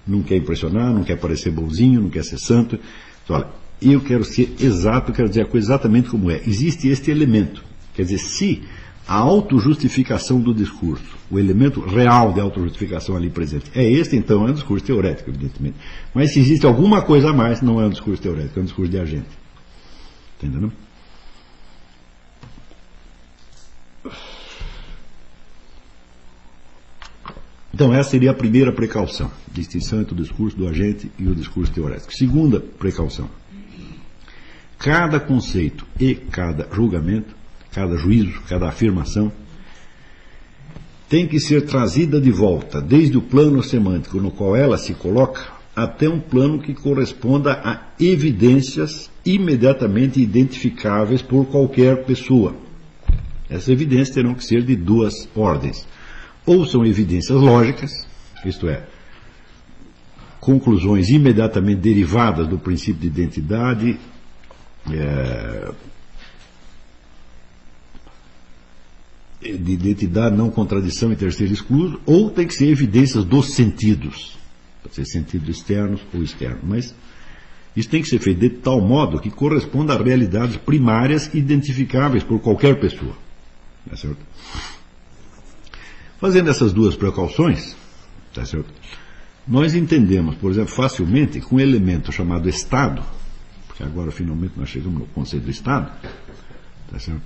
[SPEAKER 1] Não quer impressionar, não quer parecer bonzinho, não quer ser santo. Então, olha, eu quero ser exato, eu quero dizer a coisa exatamente como é. Existe este elemento. Quer dizer, se a autojustificação do discurso, o elemento real de autojustificação ali presente, é este, então é um discurso teorético, evidentemente. Mas se existe alguma coisa a mais, não é um discurso teorético, é um discurso de agente. Entendeu? Então essa seria a primeira precaução, distinção entre o discurso do agente e o discurso teorético. Segunda precaução: cada conceito e cada julgamento, cada juízo, cada afirmação tem que ser trazida de volta, desde o plano semântico no qual ela se coloca, até um plano que corresponda a evidências imediatamente identificáveis por qualquer pessoa. Essas evidências terão que ser de duas ordens. Ou são evidências lógicas, isto é, conclusões imediatamente derivadas do princípio de identidade, de identidade, não contradição e terceiro excluso, ou tem que ser evidências dos sentidos, pode ser sentidos externos ou externos, mas isso tem que ser feito de tal modo que corresponda a realidades primárias identificáveis por qualquer pessoa. Tá certo? Fazendo essas duas precauções, tá certo? Nós entendemos, por exemplo, facilmente que um elemento chamado Estado, porque agora finalmente nós chegamos no conceito do Estado, tá certo?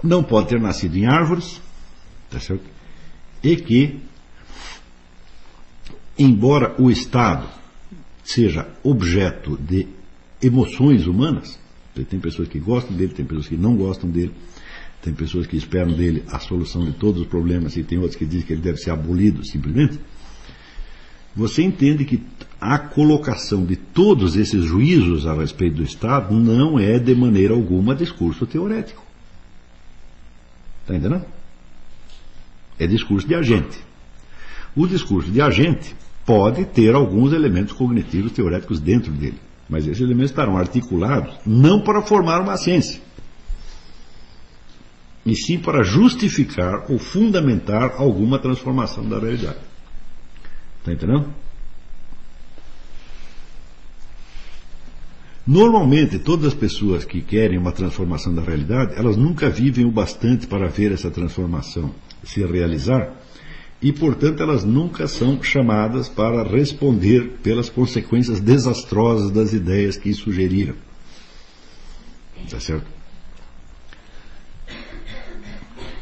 [SPEAKER 1] Não pode ter nascido em árvores, tá certo? E que, embora o Estado seja objeto de emoções humanas, tem pessoas que gostam dele, tem pessoas que não gostam dele, tem pessoas que esperam dele a solução de todos os problemas e tem outros que dizem que ele deve ser abolido simplesmente. Você entende que a colocação de todos esses juízos a respeito do Estado não é de maneira alguma discurso teorético. Está entendendo? É discurso de agente. O discurso de agente pode ter alguns elementos cognitivos teoréticos dentro dele, mas esses elementos estarão articulados não para formar uma ciência, e sim para justificar ou fundamentar alguma transformação da realidade. Está entendendo? Normalmente, todas as pessoas que querem uma transformação da realidade, elas nunca vivem o bastante para ver essa transformação se realizar, e, portanto, elas nunca são chamadas para responder pelas consequências desastrosas das ideias que sugeriram. Está certo?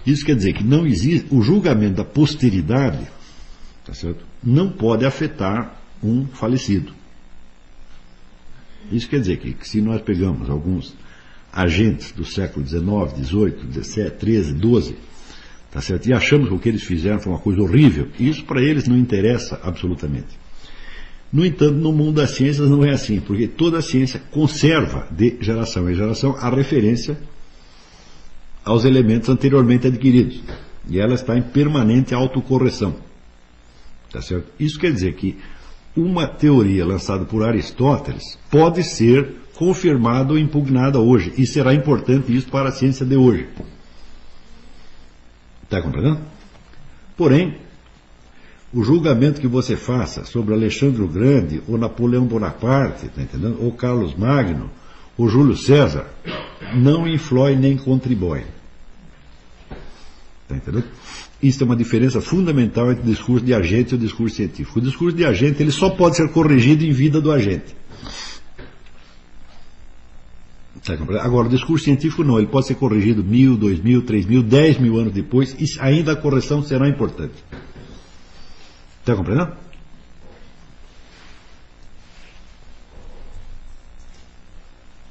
[SPEAKER 1] Isso quer dizer que não existe o julgamento da posteridade, tá certo? Não pode afetar um falecido. Isso quer dizer que se nós pegamos alguns agentes do século XIX, XVIII, XVII, XIII, XII, tá certo? E achamos que o que eles fizeram foi uma coisa horrível, isso para eles não interessa absolutamente. No entanto, no mundo das ciências não é assim, porque toda a ciência conserva de geração em geração a referência aos elementos anteriormente adquiridos. E ela está em permanente autocorreção. Tá certo? Isso quer dizer que uma teoria lançada por Aristóteles pode ser confirmada ou impugnada hoje, e será importante isso para a ciência de hoje. Está compreendendo? Porém, o julgamento que você faça sobre Alexandre o Grande, ou Napoleão Bonaparte, tá entendendo? Ou Carlos Magno, ou Júlio César, não influi nem contribui. Está entendendo? Isso é uma diferença fundamental entre o discurso de agente e o discurso científico. O discurso de agente ele só pode ser corrigido em vida do agente. Tá compreendendo? Agora, o discurso científico não, ele pode ser corrigido 1000, 2000, 3000, 10.000 anos depois, e ainda a correção será importante. Está compreendendo?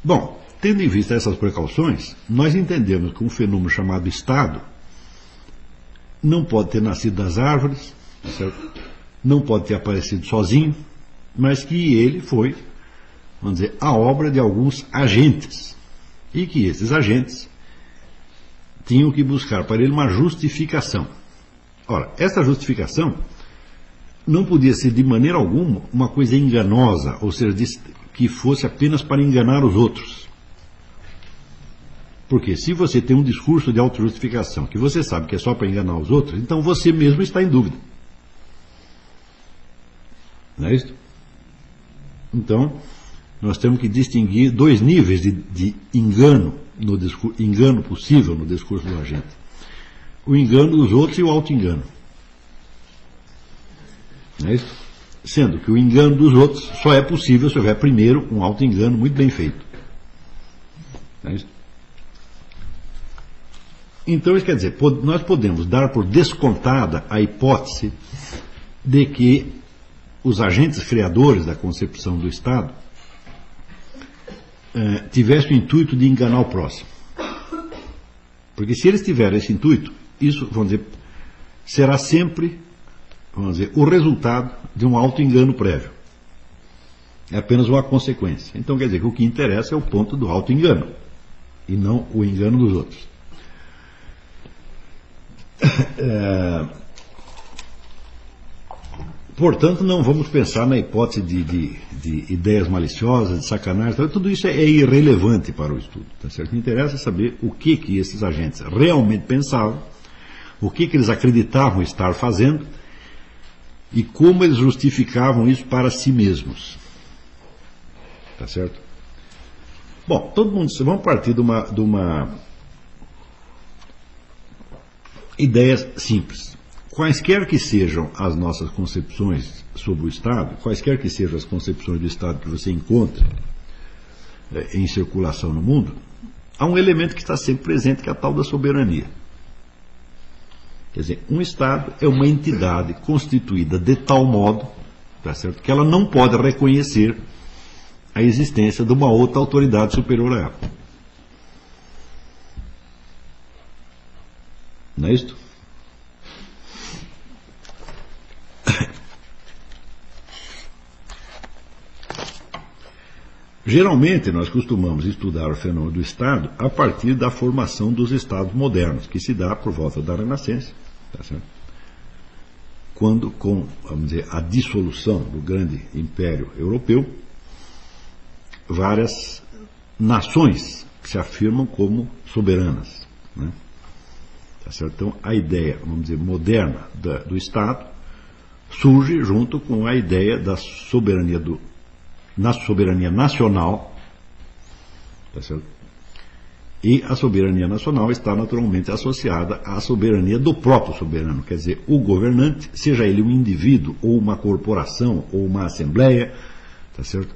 [SPEAKER 1] Bom, tendo em vista essas precauções, nós entendemos que um fenômeno chamado Estado não pode ter nascido das árvores, certo? Não pode ter aparecido sozinho, mas que ele foi, vamos dizer, a obra de alguns agentes, e que esses agentes tinham que buscar para ele uma justificação. Ora, essa justificação não podia ser de maneira alguma uma coisa enganosa, ou seja, que fosse apenas para enganar os outros. Porque se você tem um discurso de autojustificação que você sabe que é só para enganar os outros, então você mesmo está em dúvida. Não é isso? Então, nós temos que distinguir dois níveis de engano, engano possível no discurso do agente. O engano dos outros e o auto-engano. Não é isso? Sendo que o engano dos outros só é possível se houver primeiro um auto-engano muito bem feito. Não é isso? Então, isso quer dizer, nós podemos dar por descontada a hipótese de que os agentes criadores da concepção do Estado tivessem o intuito de enganar o próximo. Porque se eles tiverem esse intuito, isso, vamos dizer, será sempre, vamos dizer, o resultado de um auto-engano prévio. É apenas uma consequência. Então quer dizer que o que interessa é o ponto do auto-engano, e não o engano dos outros. Portanto, não vamos pensar na hipótese de ideias maliciosas, de sacanagem, tudo isso é irrelevante para o estudo. Tá certo? O que interessa é saber o que esses agentes realmente pensavam, o que eles acreditavam estar fazendo e como eles justificavam isso para si mesmos. Tá certo? Bom, todo mundo, vamos partir de uma ideia simples. Quaisquer que sejam as nossas concepções sobre o Estado, quaisquer que sejam as concepções do Estado que você encontra em circulação no mundo, há um elemento que está sempre presente, que é a tal da soberania. Quer dizer, um Estado é uma entidade constituída de tal modo, tá certo, que ela não pode reconhecer a existência de uma outra autoridade superior a ela. Não é isto? Geralmente, nós costumamos estudar o fenômeno do Estado a partir da formação dos Estados modernos, que se dá por volta da Renascença, tá certo? Quando, com, vamos dizer, a dissolução do grande império europeu, várias nações se afirmam como soberanas, né? Tá certo? Então, a ideia, vamos dizer, moderna do Estado surge junto com a ideia da soberania na soberania nacional, tá certo? E a soberania nacional está naturalmente associada à soberania do próprio soberano, quer dizer, o governante, seja ele um indivíduo, ou uma corporação, ou uma assembleia, tá certo?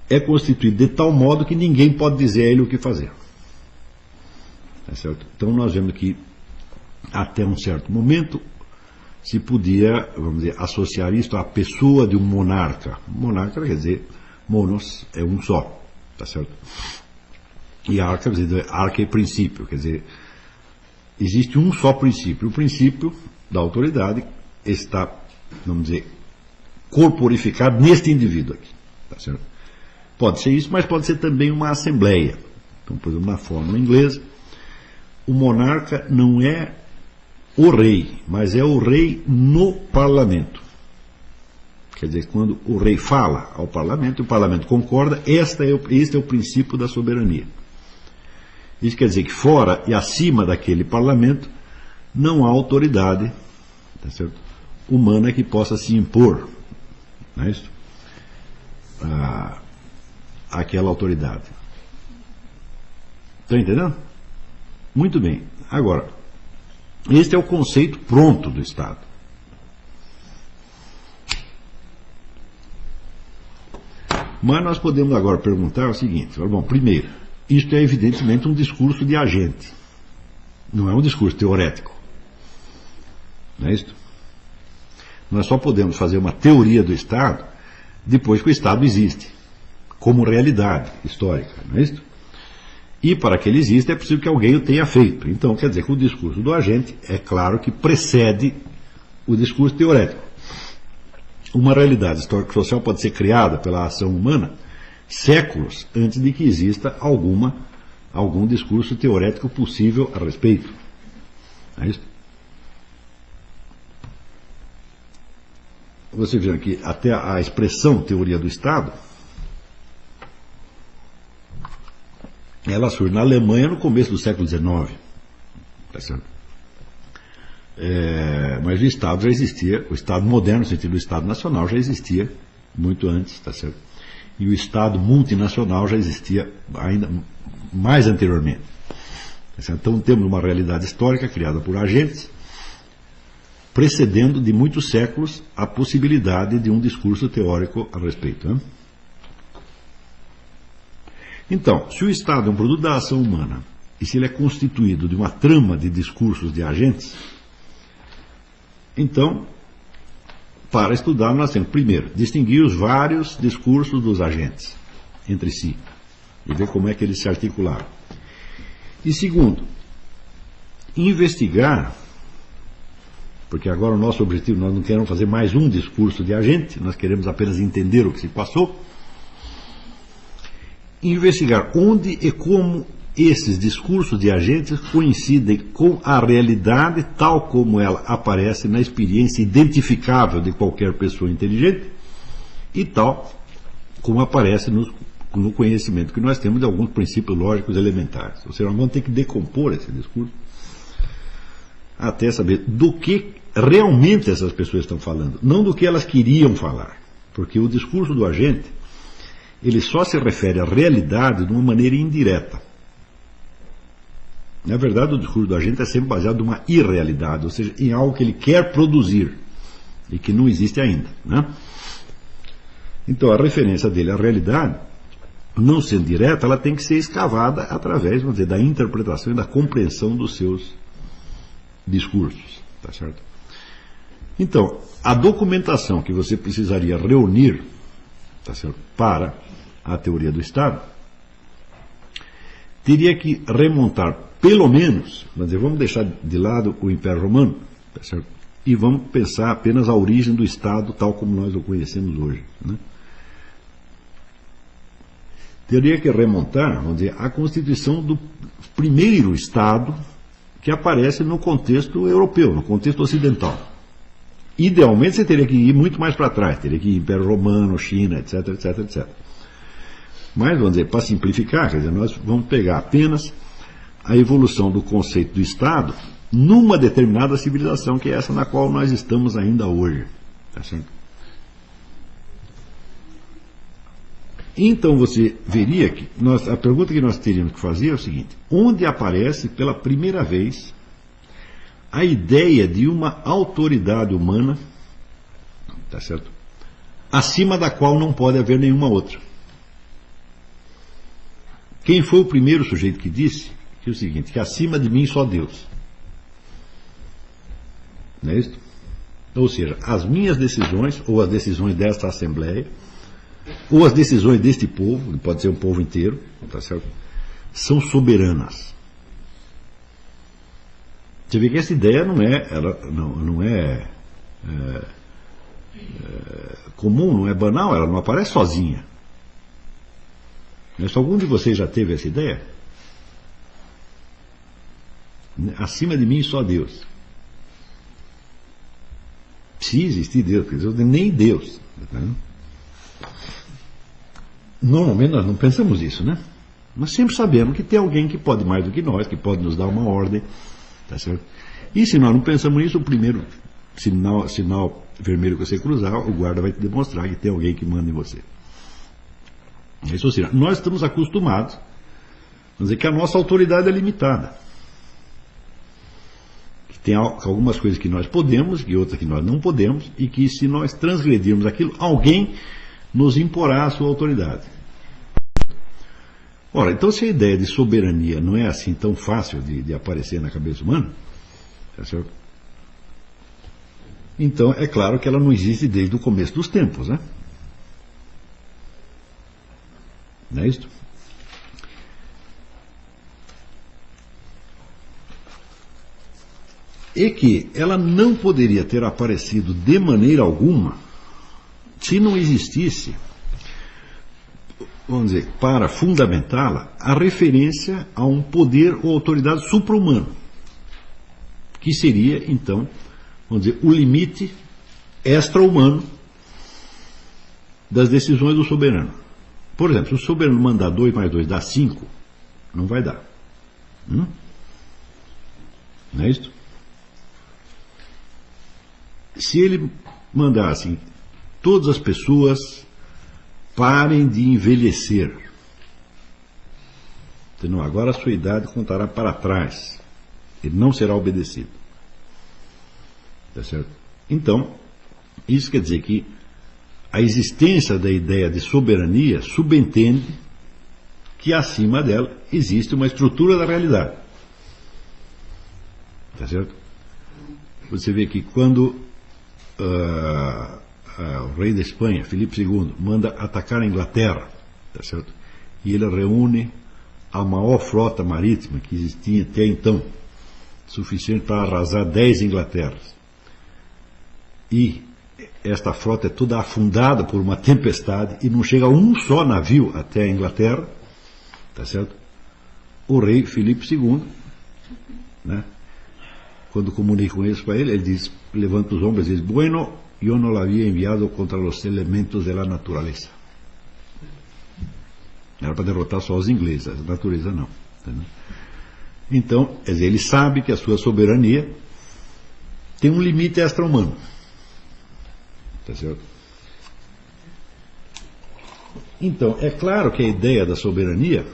[SPEAKER 1] É constituído de tal modo que ninguém pode dizer a ele o que fazer. Tá certo? Então nós vemos que, até um certo momento, se podia, vamos dizer, associar isto à pessoa de um monarca. Monarca quer dizer, monos é um só, tá certo? E arca, quer dizer, arca é princípio, quer dizer, existe um só princípio. O princípio da autoridade está, vamos dizer, corporificado neste indivíduo aqui, tá certo? Pode ser isso, mas pode ser também uma assembleia. Então, por exemplo, na fórmula inglesa, o monarca não é o rei, mas é o rei no parlamento. Quer dizer, quando o rei fala ao parlamento, e o parlamento concorda, este é o princípio da soberania. Isso quer dizer que fora e acima daquele parlamento não há autoridade, tá certo, humana que possa se impor, não é isso? Aquela autoridade. Estão entendendo? Muito bem. Agora, este é o conceito pronto do Estado. Mas nós podemos agora perguntar o seguinte: bom, primeiro, isto é evidentemente um discurso de agente, não é um discurso teorético, não é isso? Nós só podemos fazer uma teoria do Estado depois que o Estado existe, como realidade histórica, não é isso? E para que ele exista é preciso que alguém o tenha feito. Então, quer dizer que o discurso do agente, é claro que precede o discurso teorético. Uma realidade histórico-social pode ser criada pela ação humana séculos antes de que exista algum discurso teorético possível a respeito. É isso? Você vê aqui, até a expressão teoria do Estado, ela surge na Alemanha no começo do século XIX. Tá certo? Mas o Estado já existia, o Estado moderno, no sentido do Estado nacional, já existia muito antes, tá certo? E o Estado multinacional já existia ainda mais anteriormente. Tá certo? Então temos uma realidade histórica criada por agentes, precedendo de muitos séculos a possibilidade de um discurso teórico a respeito. Né? Então, se o Estado é um produto da ação humana, e se ele é constituído de uma trama de discursos de agentes, então, para estudar, nós temos, primeiro, distinguir os vários discursos dos agentes entre si, e ver como é que eles se articularam. E segundo, investigar, porque agora o nosso objetivo, nós não queremos fazer mais um discurso de agente, nós queremos apenas entender o que se passou, investigar onde e como esses discursos de agentes coincidem com a realidade tal como ela aparece na experiência identificável de qualquer pessoa inteligente e tal como aparece no conhecimento que nós temos de alguns princípios lógicos elementares. Ou seja, nós vamos ter que decompor esse discurso até saber do que realmente essas pessoas estão falando, não do que elas queriam falar. Porque o discurso do agente, ele só se refere à realidade de uma maneira indireta. Na verdade, o discurso do agente é sempre baseado numa irrealidade, ou seja, em algo que ele quer produzir e que não existe ainda, né? Então, a referência dele à realidade, não sendo direta, ela tem que ser escavada através, vamos dizer, da interpretação e da compreensão dos seus discursos, tá certo? Então, a documentação que você precisaria reunir, tá certo, para a teoria do Estado, teria que remontar, pelo menos, vamos deixar de lado o Império Romano, tá certo? E vamos pensar apenas a origem do Estado tal como nós o conhecemos hoje, né? Teria que remontar, vamos dizer, a constituição do primeiro Estado que aparece no contexto europeu, no contexto ocidental. Idealmente você teria que ir muito mais para trás, teria que ir Império Romano, China, etc, etc, etc. Mas, vamos dizer, para simplificar, quer dizer, nós vamos pegar apenas a evolução do conceito do Estado numa determinada civilização, que é essa na qual nós estamos ainda hoje. Tá certo? Então você veria que a pergunta que nós teríamos que fazer é o seguinte: onde aparece pela primeira vez a ideia de uma autoridade humana, tá certo? Acima da qual não pode haver nenhuma outra? Quem foi o primeiro sujeito que disse que é o seguinte, que acima de mim só Deus? Não é isso? Ou seja, as minhas decisões, ou as decisões desta Assembleia, ou as decisões deste povo, que pode ser um povo inteiro, tá certo? São soberanas. Você vê que essa ideia não é comum, não é banal, ela não aparece sozinha. Mas algum de vocês já teve essa ideia? Acima de mim só Deus. Se existir Deus, quer dizer, nem Deus. Tá? Normalmente nós não pensamos isso, né? Nós sempre sabemos que tem alguém que pode mais do que nós, que pode nos dar uma ordem, tá certo? E se nós não pensamos nisso, o primeiro sinal vermelho que você cruzar, o guarda vai te demonstrar que tem alguém que manda em você. Isso, ou seja, nós estamos acostumados a dizer que a nossa autoridade é limitada. Que tem algumas coisas que nós podemos, e outras que nós não podemos, e que se nós transgredirmos aquilo, alguém nos imporá a sua autoridade. Ora, então se a ideia de soberania não é assim tão fácil de aparecer na cabeça humana, tá certo? Então é claro que ela não existe desde o começo dos tempos, né? Não é isso? E que ela não poderia ter aparecido de maneira alguma se não existisse, vamos dizer, para fundamentá-la, a referência a um poder ou autoridade supra-humano, que seria, então, vamos dizer, o limite extra-humano das decisões do soberano. Por exemplo, se o soberano mandar 2 mais 2 dá 5, não vai dar. Não é isso? Se ele mandar assim, todas as pessoas parem de envelhecer. Então, agora a sua idade contará para trás. Ele não será obedecido. Tá certo? Então, isso quer dizer que a existência da ideia de soberania subentende que acima dela existe uma estrutura da realidade. Tá certo? Você vê que quando o rei da Espanha, Filipe II, manda atacar a Inglaterra, tá certo? E ele reúne a maior frota marítima que existia até então, suficiente para arrasar 10 Inglaterras. E esta frota é toda afundada por uma tempestade e não chega um só navio até a Inglaterra, tá certo? O rei Filipe II, né, quando comunicam isso para ele, ele diz, levanta os ombros e diz: bueno, yo no la había enviado contra los elementos de la naturaleza. Era para derrotar só os ingleses, a natureza não. Entendeu? Então, quer dizer, ele sabe que a sua soberania tem um limite extra-humano. Tá certo? Então, é claro que a ideia da soberania,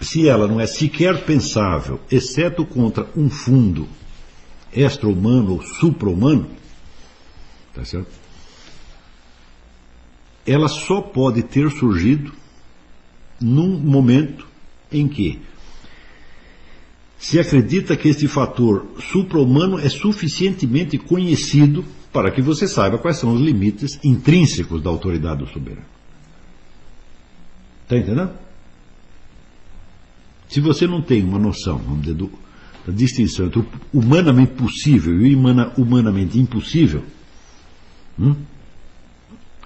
[SPEAKER 1] se ela não é sequer pensável, exceto contra um fundo extra-humano ou supra-humano, tá certo? Ela só pode ter surgido num momento em que se acredita que este fator supra-humano é suficientemente conhecido para que você saiba quais são os limites intrínsecos da autoridade do soberano. Está entendendo? Se você não tem uma noção, vamos dizer, da distinção entre o humanamente possível e o humanamente impossível,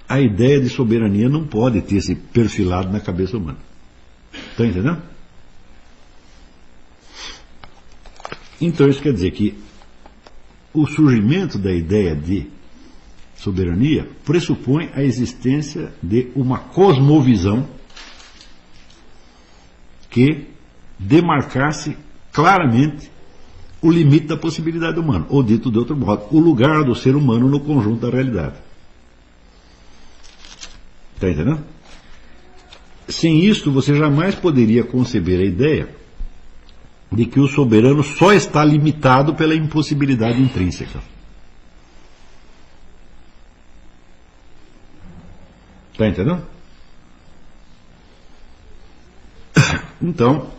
[SPEAKER 1] a ideia de soberania não pode ter se perfilado na cabeça humana. Está entendendo? Então isso quer dizer que o surgimento da ideia de soberania pressupõe a existência de uma cosmovisão que demarcasse claramente o limite da possibilidade humana, ou dito de outro modo, o lugar do ser humano no conjunto da realidade. Está entendendo? Sem isto, você jamais poderia conceber a ideia de que o soberano só está limitado pela impossibilidade intrínseca. Está entendendo? Então,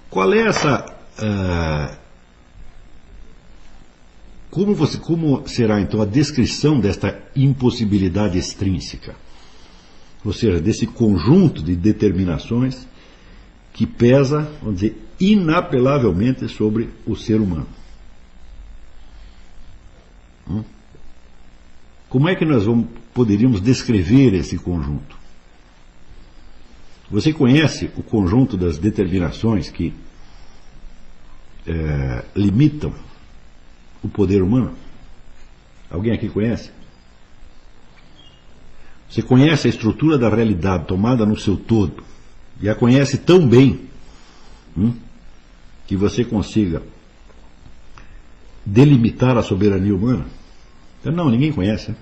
[SPEAKER 1] qual é essa... Como será então a descrição desta impossibilidade extrínseca? Ou seja, desse conjunto de determinações que pesa, vamos dizer, inapelavelmente sobre o ser humano. Como é que nós poderíamos descrever esse conjunto? Você conhece o conjunto das determinações que limitam o poder humano? Alguém aqui conhece? Você conhece a estrutura da realidade tomada no seu todo e a conhece tão bem que você consiga delimitar a soberania humana? Não, ninguém conhece.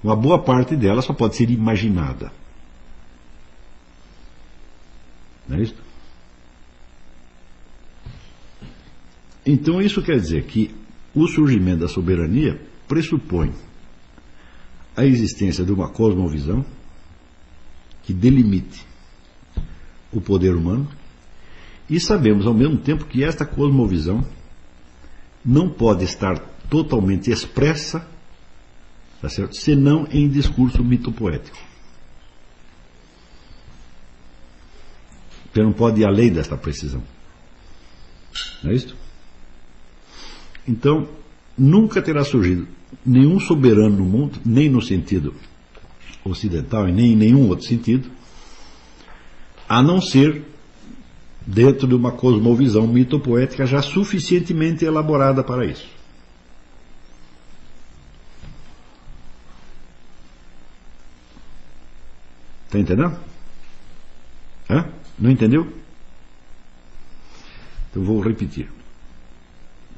[SPEAKER 1] Uma boa parte dela só pode ser imaginada. Não é isso? Então isso quer dizer que o surgimento da soberania pressupõe a existência de uma cosmovisão que delimite o poder humano, e sabemos ao mesmo tempo que esta cosmovisão não pode estar totalmente expressa, tá certo? Senão em discurso mitopoético. Você não pode ir além desta precisão. Não é isso? Então, nunca terá surgido nenhum soberano no mundo, nem no sentido ocidental e nem em nenhum outro sentido, a não ser dentro de uma cosmovisão mitopoética já suficientemente elaborada para isso. Está entendendo? Não entendeu? Então vou repetir.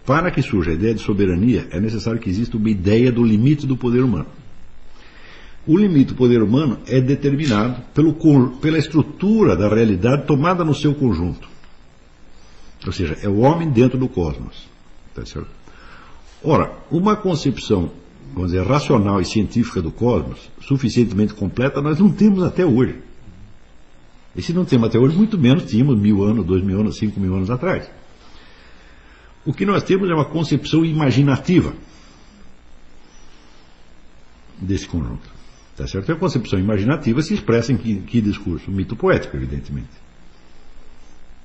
[SPEAKER 1] Para que surja a ideia de soberania, é necessário que exista uma ideia do limite do poder humano. O limite do poder humano é determinado pela estrutura da realidade tomada no seu conjunto. Ou seja, é o homem dentro do cosmos. Tá certo? Ora, uma concepção, vamos dizer, racional e científica do cosmos, suficientemente completa, nós não temos até hoje. E se não temos até hoje, muito menos tínhamos 1000 anos, 2000 anos, 5000 anos atrás. O que nós temos é uma concepção imaginativa desse conjunto. Tá certo? E a concepção imaginativa se expressa em que discurso? Mito poético, evidentemente.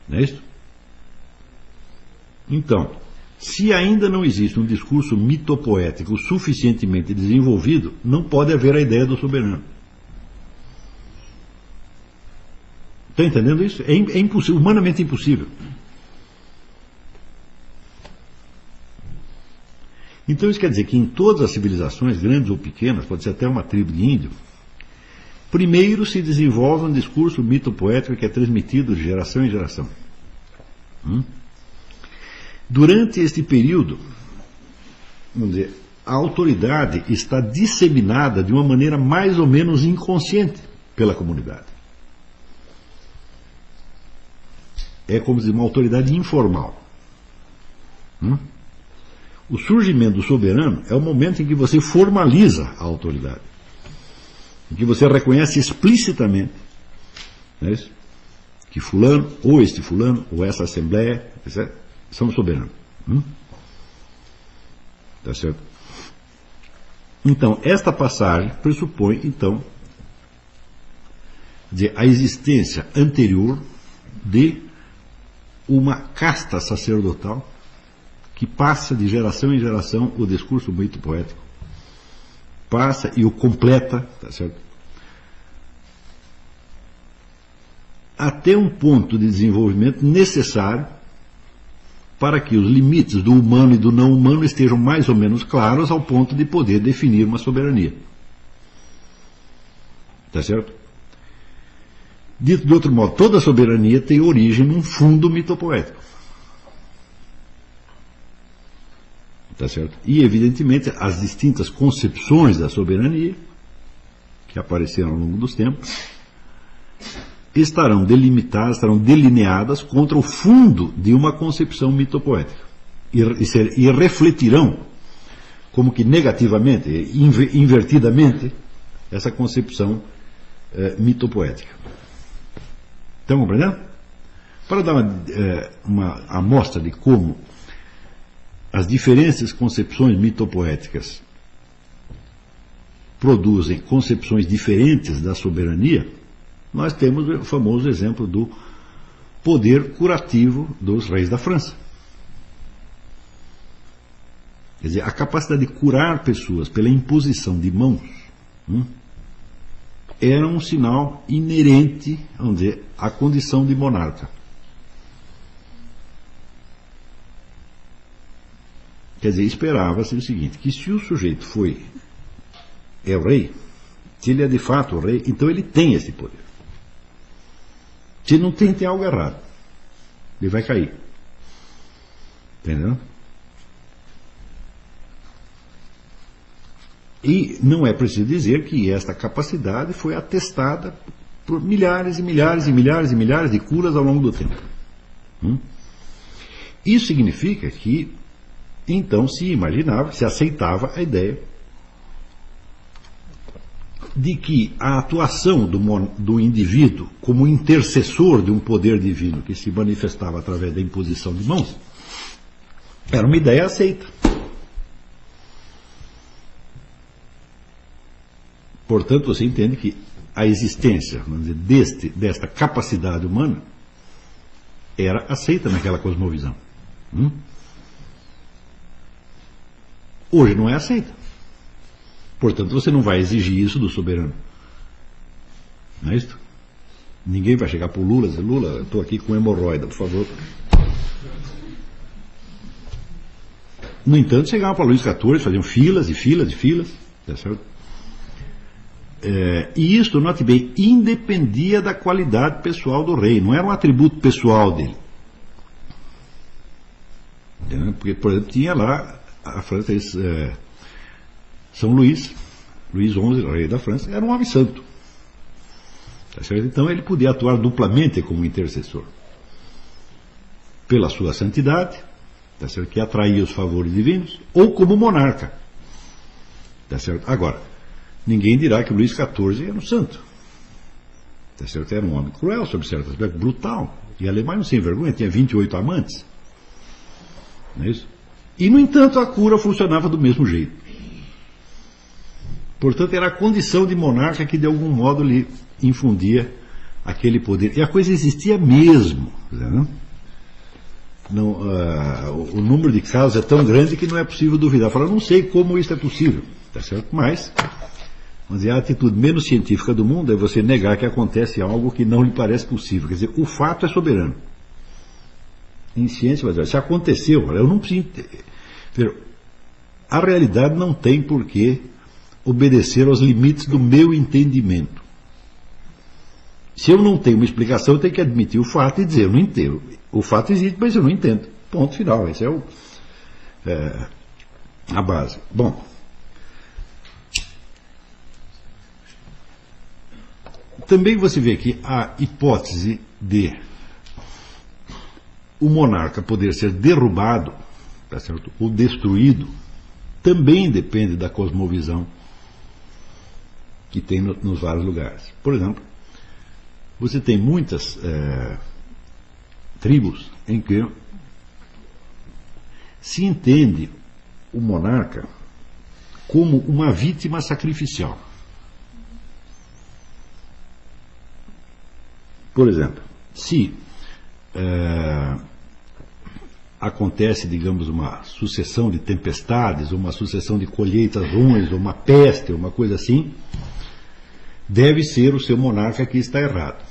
[SPEAKER 1] Não é isso? Então, se ainda não existe um discurso mitopoético suficientemente desenvolvido, não pode haver a ideia do soberano. Está entendendo isso? É impossível, humanamente impossível. Então isso quer dizer que em todas as civilizações, grandes ou pequenas, pode ser até uma tribo de índio, primeiro se desenvolve um discurso mitopoético que é transmitido de geração em geração. Durante este período, vamos dizer, a autoridade está disseminada de uma maneira mais ou menos inconsciente pela comunidade. É como dizer, uma autoridade informal. O surgimento do soberano é o momento em que você formaliza a autoridade, em que você reconhece explicitamente, não é isso? Que fulano, ou este fulano, ou essa assembleia, etc., são soberanos. Tá certo? Então, esta passagem pressupõe, então, a existência anterior de uma casta sacerdotal que passa de geração em geração o discurso muito poético. Passa e o completa, tá certo? Até um ponto de desenvolvimento necessário para que os limites do humano e do não humano estejam mais ou menos claros ao ponto de poder definir uma soberania. Tá certo? Dito de outro modo, toda soberania tem origem num fundo mitopoético. Tá certo? E, evidentemente, as distintas concepções da soberania, que apareceram ao longo dos tempos, estarão delimitadas, estarão delineadas contra o fundo de uma concepção mitopoética. E refletirão, como que negativamente, invertidamente, essa concepção mitopoética. Estão compreendendo? Para dar uma amostra de como as diferentes concepções mitopoéticas produzem concepções diferentes da soberania, nós temos o famoso exemplo do poder curativo dos reis da França. Quer dizer, a capacidade de curar pessoas pela imposição de mãos era um sinal inerente, vamos dizer, à condição de monarca. Quer dizer, esperava-se o seguinte, que se o sujeito é o rei, se ele é de fato o rei, então ele tem esse poder. Se não tem, tem algo errado. Ele vai cair. Entendeu? E não é preciso dizer que esta capacidade foi atestada por milhares e milhares e milhares e milhares de curas ao longo do tempo. Isso significa que então se imaginava, se aceitava a ideia de que a atuação do indivíduo como intercessor de um poder divino que se manifestava através da imposição de mãos era uma ideia aceita. Portanto, você entende que a existência, vamos dizer, desta capacidade humana era aceita naquela cosmovisão. Hoje não é aceita. Portanto, você não vai exigir isso do soberano. Não é isso? Ninguém vai chegar para o Lula e dizer, Lula, eu estou aqui com hemorroida, por favor. No entanto, chegavam para Luís XIV, faziam filas e filas e filas. Tá certo? E isto, note bem, independia da qualidade pessoal do rei. Não era um atributo pessoal dele. Porque, por exemplo, tinha lá a França, São Luís XI, rei da França, era um homem santo. Tá certo? Então ele podia atuar duplamente como intercessor. Pela sua santidade, tá certo? Que atraía os favores divinos, ou como monarca. Tá certo? Agora, ninguém dirá que Luís XIV era um santo. Tá certo? Era um homem cruel, sob certo aspecto, brutal. E alemão não sem vergonha, tinha 28 amantes. Não é isso? E, no entanto, a cura funcionava do mesmo jeito. Portanto, era a condição de monarca que de algum modo lhe infundia aquele poder. E a coisa existia mesmo. Né? Não, o número de casos é tão grande que não é possível duvidar. Fala, não sei como isso é possível, tá certo? Mas a atitude menos científica do mundo é você negar que acontece algo que não lhe parece possível. Quer dizer, o fato é soberano. Em ciência, mas se aconteceu, eu não preciso. A realidade não tem por que obedecer aos limites do meu entendimento. Se eu não tenho uma explicação, eu tenho que admitir o fato e dizer, eu não entendo. O fato existe, mas eu não entendo. Ponto final. Esse é a base. Bom. Também você vê que a hipótese de o monarca poder ser derrubado, tá certo? Ou destruído, também depende da cosmovisão que tem nos vários lugares. Por exemplo, você tem muitas tribos em que se entende o monarca como uma vítima sacrificial. Por exemplo, se acontece, digamos, uma sucessão de tempestades, uma sucessão de colheitas ruins, uma peste, uma coisa assim, deve ser o seu monarca que está errado.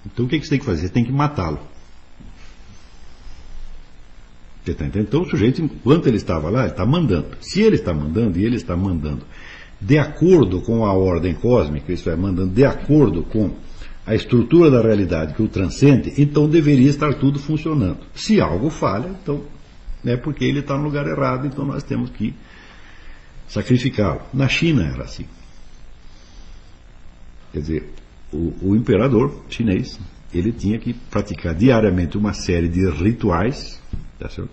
[SPEAKER 1] Então o que você tem que fazer? Você tem que matá-lo. Você tá entendendo? Então o sujeito, enquanto ele estava lá, ele está mandando. Se ele está mandando, e ele está mandando de acordo com a ordem cósmica, isso é, mandando de acordo com a estrutura da realidade que o transcende, então deveria estar tudo funcionando. Se algo falha, então é porque ele está no lugar errado, então nós temos que sacrificá-lo. Na China era assim. Quer dizer, o imperador chinês, ele tinha que praticar diariamente uma série de rituais, tá certo?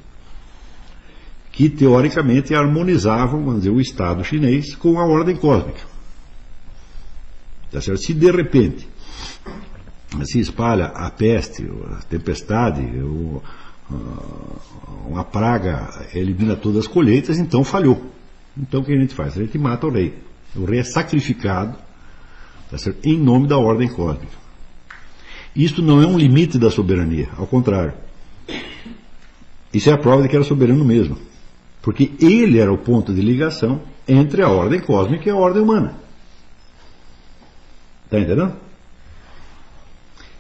[SPEAKER 1] Que teoricamente harmonizavam, vamos dizer, o Estado chinês com a ordem cósmica. Tá certo? Se de repente se espalha a peste, a tempestade, uma praga elimina todas as colheitas, então falhou. Então o que a gente faz? A gente mata o rei. O rei é sacrificado, tá certo? Em nome da ordem cósmica. Isto não é um limite da soberania, ao contrário. Isso é a prova de que era soberano mesmo. Porque ele era o ponto de ligação entre a ordem cósmica e a ordem humana. Está entendendo?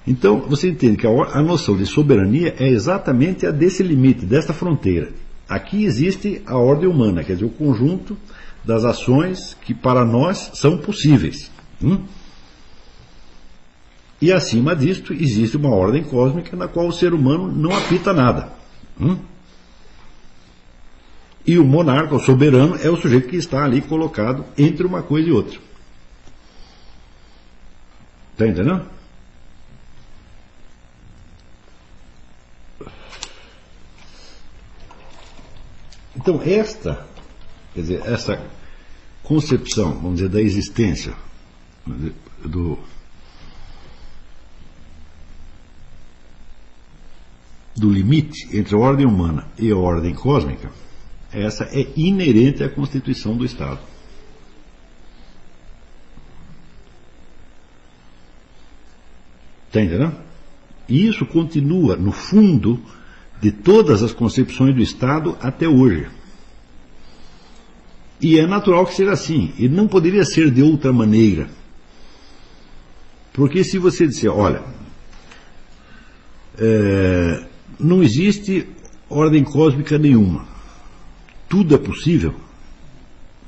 [SPEAKER 1] Então, você entende que a noção de soberania é exatamente a desse limite, desta fronteira. Aqui existe a ordem humana, quer dizer, o conjunto das ações que para nós são possíveis. E acima disto, existe uma ordem cósmica na qual o ser humano não apita nada. E o monarca, o soberano, é o sujeito que está ali colocado entre uma coisa e outra. Está entendendo? Então, essa concepção, vamos dizer, da existência do limite entre a ordem humana e a ordem cósmica, essa é inerente à constituição do Estado. Está entendendo? E isso continua, no fundo, de todas as concepções do Estado até hoje. E é natural que seja assim. E não poderia ser de outra maneira. Porque se você disser, olha, não existe ordem cósmica nenhuma, tudo é possível,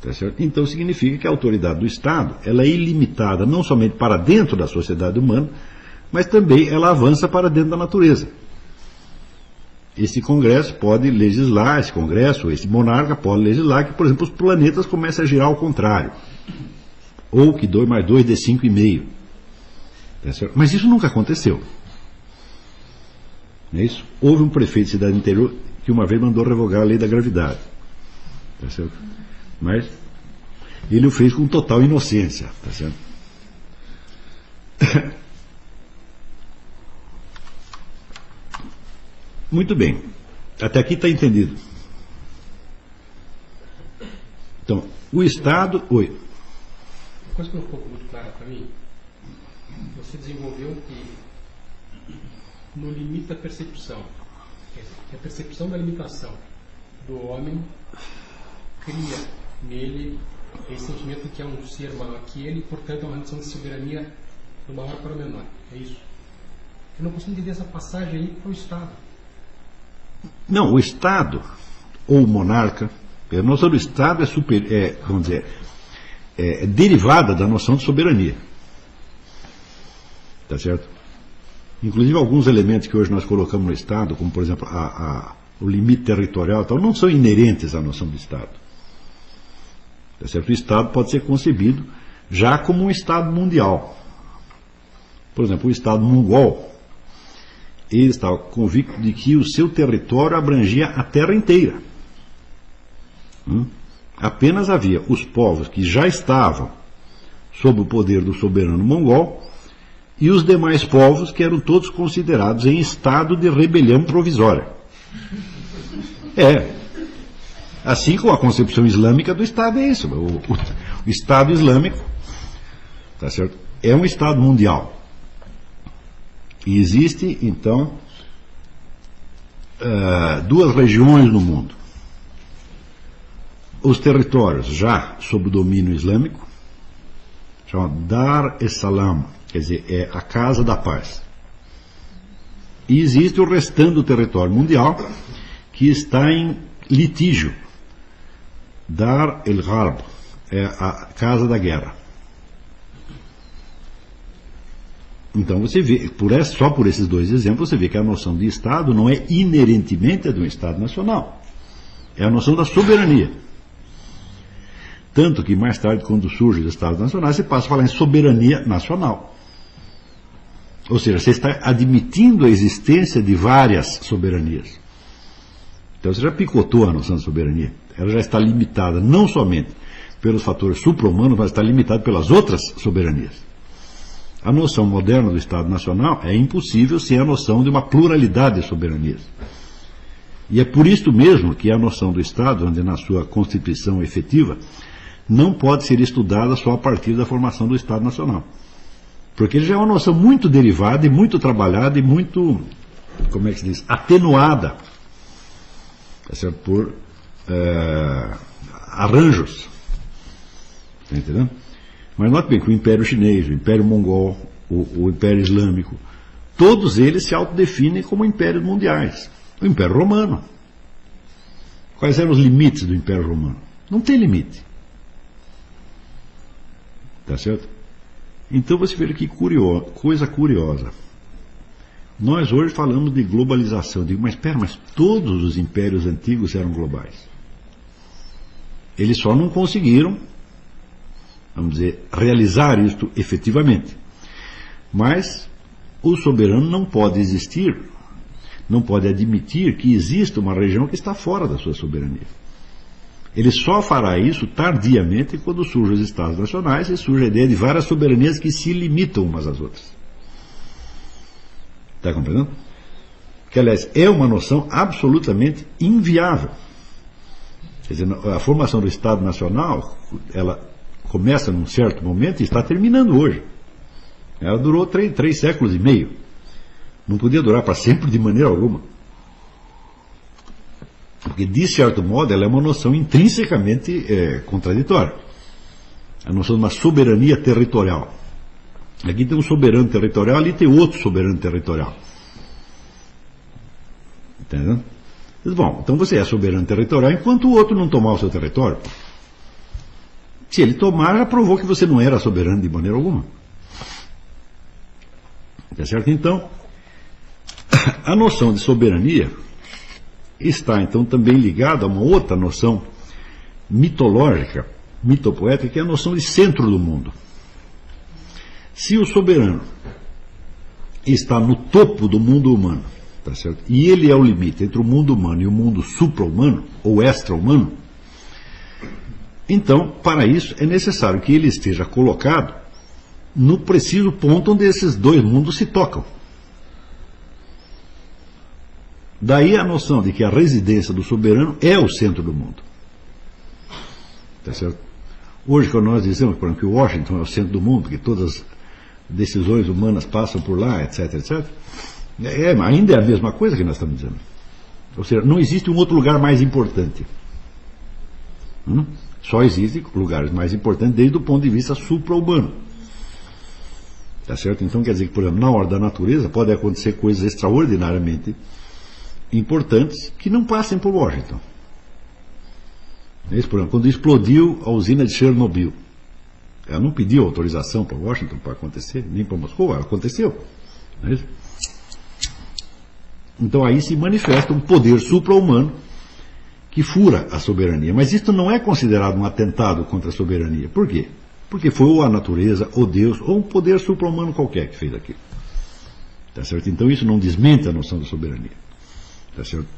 [SPEAKER 1] tá certo? Então significa que a autoridade do Estado ela é ilimitada não somente para dentro da sociedade humana, mas também ela avança para dentro da natureza. Esse Congresso pode legislar, esse monarca pode legislar que, por exemplo, os planetas comecem a girar ao contrário. Ou que 2 mais 2 dê 5,5. Tá, mas isso nunca aconteceu. Não é isso? Houve um prefeito de cidade interior que uma vez mandou revogar a lei da gravidade. Tá certo? Mas ele o fez com total inocência. Tá certo? Muito bem. Até aqui está entendido. Então, o Estado... Oi.
[SPEAKER 3] coisa que não ficou muito clara para mim. Você desenvolveu que no limite da percepção, que a percepção da limitação do homem cria nele esse sentimento de que é um ser maior que ele, e, portanto, é uma relação de soberania do maior para o menor. É isso? Eu não consigo entender essa passagem aí para o Estado.
[SPEAKER 1] Não, o Estado, ou o monarca, a noção do Estado é derivada da noção de soberania. Tá certo? Inclusive, alguns elementos que hoje nós colocamos no Estado, como, por exemplo, o limite territorial, tal, não são inerentes à noção do Estado. Tá certo? O Estado pode ser concebido já como um Estado mundial. Por exemplo, o Estado mongol, ele estava convicto de que o seu território abrangia a terra inteira. Apenas havia os povos que já estavam sob o poder do soberano mongol e os demais povos que eram todos considerados em estado de rebelião provisória. Assim como a concepção islâmica do Estado é isso. O Estado Islâmico, tá certo? É um Estado mundial. E existe, então, duas regiões no mundo. Os territórios já sob o domínio islâmico, chama Dar es-Salam, quer dizer, é a Casa da Paz. E existe o restante do território mundial que está em litígio. Dar el-Gharb, é a Casa da Guerra. Então você vê, só por esses dois exemplos, você vê que a noção de Estado não é inerentemente a de um Estado nacional. É a noção da soberania. Tanto que mais tarde, quando surgem os Estados nacionais, você passa a falar em soberania nacional. Ou seja, você está admitindo a existência de várias soberanias. Então você já picotou a noção de soberania. Ela já está limitada não somente pelos fatores supra-humanos, mas está limitada pelas outras soberanias. A noção moderna do Estado Nacional é impossível sem a noção de uma pluralidade de soberanias. E é por isso mesmo que a noção do Estado, onde na sua constituição efetiva, não pode ser estudada só a partir da formação do Estado Nacional. Porque ele já é uma noção muito derivada e muito trabalhada e muito, como é que se diz, atenuada, tá certo? Por arranjos. Está entendendo? Mas note bem que o Império Chinês, o Império Mongol, o Império Islâmico, todos eles se autodefinem como impérios mundiais. O Império Romano. Quais eram os limites do Império Romano? Não tem limite. Tá certo? Então você vê que coisa curiosa. Nós hoje falamos de globalização. Digo, mas todos os impérios antigos eram globais. Eles só não conseguiram, vamos dizer, realizar isto efetivamente. Mas o soberano não pode existir, não pode admitir que exista uma região que está fora da sua soberania. Ele só fará isso tardiamente quando surgem os Estados nacionais e surge a ideia de várias soberanias que se limitam umas às outras. Está compreendendo? Que, aliás, é uma noção absolutamente inviável. Quer dizer, a formação do Estado Nacional, ela começa num certo momento e está terminando hoje. Ela durou 3 séculos e meio. Não podia durar para sempre de maneira alguma. Porque, de certo modo, ela é uma noção intrinsecamente contraditória. A noção de uma soberania territorial. Aqui tem um soberano territorial, ali tem outro soberano territorial. Entendeu? Bom, então você é soberano territorial enquanto o outro não tomar o seu território. Se ele tomar, já provou que você não era soberano de maneira alguma. Tá certo? Então, a noção de soberania está, então, também ligada a uma outra noção mitológica, mitopoética, que é a noção de centro do mundo. Se o soberano está no topo do mundo humano, tá certo? E ele é o limite entre o mundo humano e o mundo supra-humano, ou extra-humano, então, para isso, é necessário que ele esteja colocado no preciso ponto onde esses dois mundos se tocam. Daí a noção de que a residência do soberano é o centro do mundo. Tá certo? Hoje, quando nós dizemos, por exemplo, que Washington é o centro do mundo, que todas as decisões humanas passam por lá, etc., etc., ainda é a mesma coisa que nós estamos dizendo. Ou seja, não existe um outro lugar mais importante. Só existem lugares mais importantes desde o ponto de vista supra-humano. Tá certo? Então quer dizer que, por exemplo, na ordem da natureza pode acontecer coisas extraordinariamente importantes que não passem por Washington. Por exemplo, quando explodiu a usina de Chernobyl, ela não pediu autorização para Washington para acontecer, nem para Moscou, ela aconteceu. Não é isso? Então aí se manifesta um poder supra-humano que fura a soberania. Mas isto não é considerado um atentado contra a soberania. Por quê? Porque foi ou a natureza, ou Deus, ou um poder supra-humano qualquer que fez aquilo. Tá certo? Então isso não desmente a noção da soberania. Tá certo?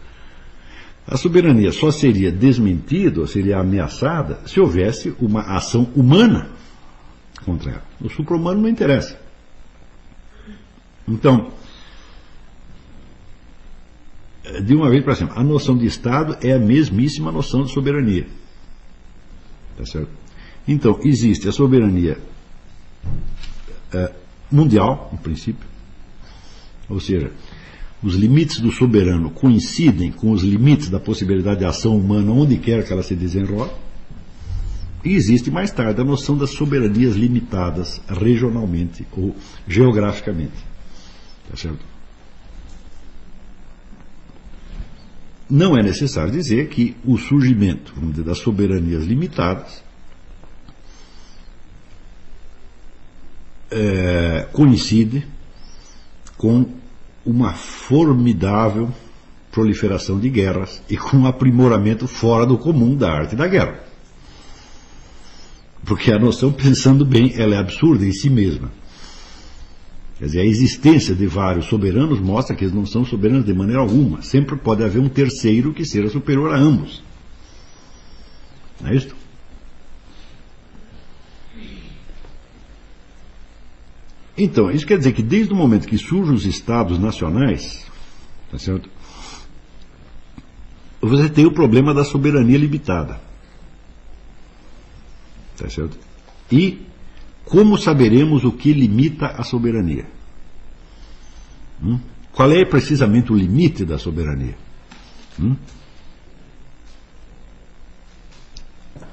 [SPEAKER 1] A soberania só seria desmentida, ou seria ameaçada, se houvesse uma ação humana contra ela. O supra-humano não interessa. Então, de uma vez para sempre, a noção de Estado é a mesmíssima noção de soberania. Tá certo? Então, existe a soberania mundial, em princípio, ou seja, os limites do soberano coincidem com os limites da possibilidade de ação humana onde quer que ela se desenrole. E existe mais tarde a noção das soberanias limitadas regionalmente ou geograficamente. Tá certo? Não é necessário dizer que o surgimento, vamos dizer, das soberanias limitadas coincide com uma formidável proliferação de guerras e com um aprimoramento fora do comum da arte da guerra. Porque a noção, pensando bem, ela é absurda em si mesma. Quer dizer, a existência de vários soberanos mostra que eles não são soberanos de maneira alguma. Sempre pode haver um terceiro que seja superior a ambos. Não é isso? Então, isso quer dizer que desde o momento que surgem os estados nacionais, tá certo? Você tem o problema da soberania limitada. Tá certo? E como saberemos o que limita a soberania? Qual é precisamente o limite da soberania?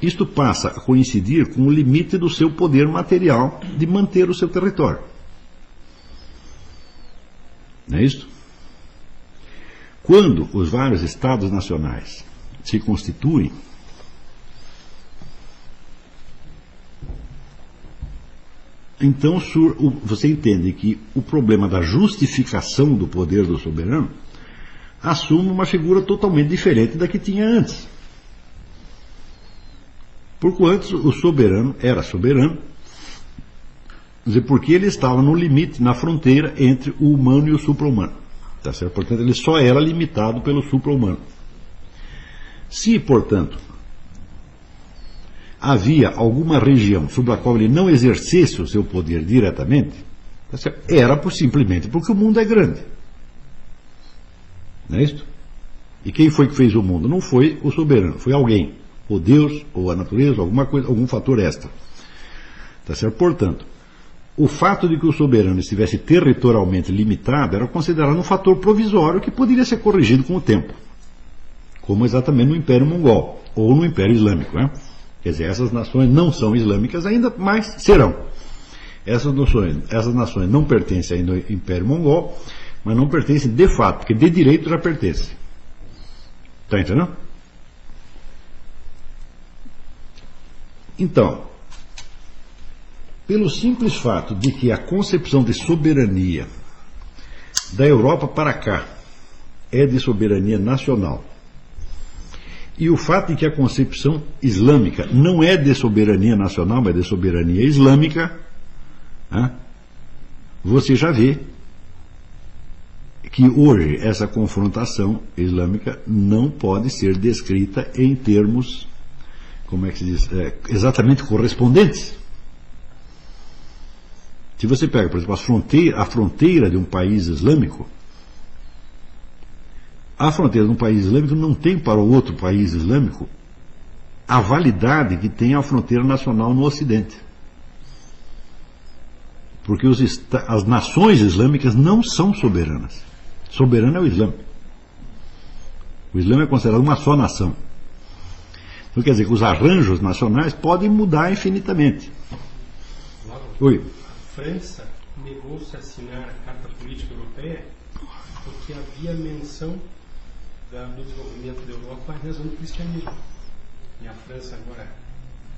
[SPEAKER 1] Isto passa a coincidir com o limite do seu poder material de manter o seu território. Não é isso? Quando os vários estados nacionais se constituem, então você entende que o problema da justificação do poder do soberano assume uma figura totalmente diferente da que tinha antes. Porquanto o soberano era soberano, porque ele estava no limite, na fronteira entre o humano e o supra-humano. Tá certo? Portanto, ele só era limitado pelo supra-humano. Se, portanto, havia alguma região sobre a qual ele não exercesse o seu poder diretamente, tá certo? Era simplesmente porque o mundo é grande. Não é isso? E quem foi que fez o mundo? Não foi o soberano, foi alguém. Ou Deus, ou a natureza, alguma coisa, algum fator extra. Tá certo? Portanto, o fato de que o soberano estivesse territorialmente limitado era considerado um fator provisório que poderia ser corrigido com o tempo. Como exatamente no Império Mongol, ou no Império Islâmico, né? Quer dizer, essas nações não são islâmicas ainda, mas serão. Essas nações não pertencem ainda ao Império Mongol, mas não pertencem de fato, porque de direito já pertencem. Está entendendo? Então, pelo simples fato de que a concepção de soberania da Europa para cá é de soberania nacional, e o fato de que a concepção islâmica não é de soberania nacional, mas de soberania islâmica, você já vê que hoje essa confrontação islâmica não pode ser descrita em termos, como é que se diz, exatamente correspondentes. Se você pega, por exemplo, a fronteira de um país islâmico, a fronteira de um país islâmico não tem para o outro país islâmico a validade que tem a fronteira nacional no Ocidente. Porque as nações islâmicas não são soberanas. Soberano é o Islã. O Islã é considerado uma só nação. Então quer dizer que os arranjos nacionais podem mudar infinitamente. Oi.
[SPEAKER 3] A França negou-se a assinar a Carta Política Europeia porque havia menção do desenvolvimento da Europa à razão do cristianismo. E a França agora,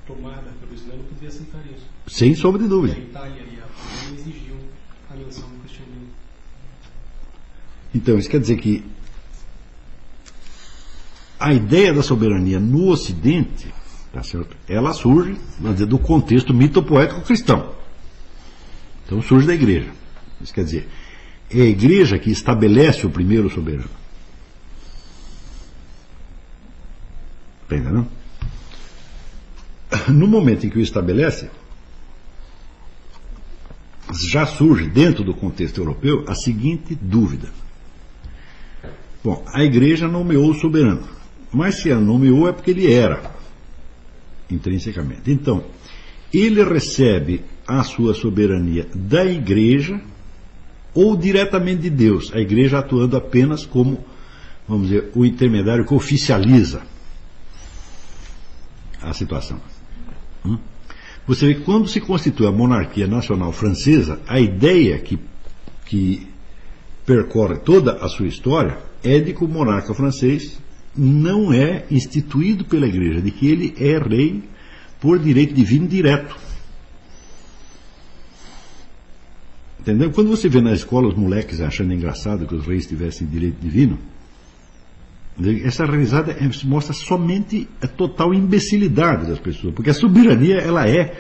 [SPEAKER 3] tomada pelo Islã, não podia aceitar isso.
[SPEAKER 1] Sem sombra de
[SPEAKER 3] E
[SPEAKER 1] dúvida.
[SPEAKER 3] a Itália e a Polônia exigiam a menção do cristianismo.
[SPEAKER 1] Então, isso quer dizer que a ideia da soberania no Ocidente, tá certo? Ela surge, vamos dizer, do contexto mitopoético cristão. Então surge da igreja. Isso quer dizer, é a igreja que estabelece o primeiro soberano. Está entendendo? No momento em que o estabelece, já surge dentro do contexto europeu a seguinte dúvida. Bom, a igreja nomeou o soberano, mas se ela nomeou é porque ele era, intrinsecamente. Então, ele recebe a sua soberania da igreja ou diretamente de Deus, a igreja atuando apenas como, vamos dizer, o intermediário que oficializa a situação. Você vê que quando se constitui a monarquia nacional francesa, a ideia que percorre toda a sua história é de que o monarca francês não é instituído pela igreja, de que ele é rei por direito divino direto. Entendeu? Quando você vê na escola os moleques achando engraçado que os reis tivessem direito divino, essa realizada mostra somente a total imbecilidade das pessoas, porque a soberania ela é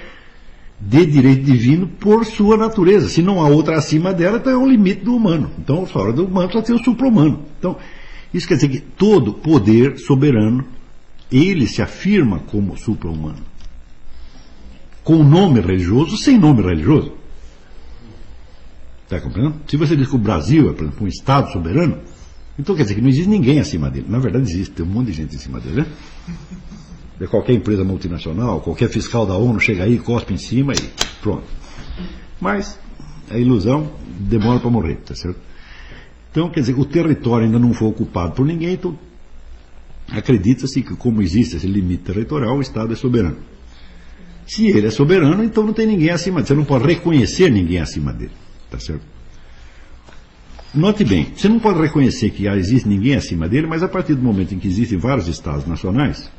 [SPEAKER 1] de direito divino por sua natureza. Se não há outra acima dela, então é um limite do humano. Então, fora do humano, só tem o supra-humano. Então, isso quer dizer que todo poder soberano, ele se afirma como supra-humano. Com nome religioso, sem nome religioso. Está compreendendo? Se você diz que o Brasil é, por exemplo, um Estado soberano, então quer dizer que não existe ninguém acima dele. Na verdade existe, tem um monte de gente em cima dele, né? De qualquer empresa multinacional, qualquer fiscal da ONU chega aí, cospe em cima e pronto. Mas a ilusão demora para morrer, tá certo? Então quer dizer que o território ainda não foi ocupado por ninguém, então acredita-se que como existe esse limite territorial, o Estado é soberano. Se ele é soberano, então não tem ninguém acima dele. Você não pode reconhecer ninguém acima dele, tá certo? Note bem, você não pode reconhecer que existe ninguém acima dele, mas a partir do momento em que existem vários estados nacionais,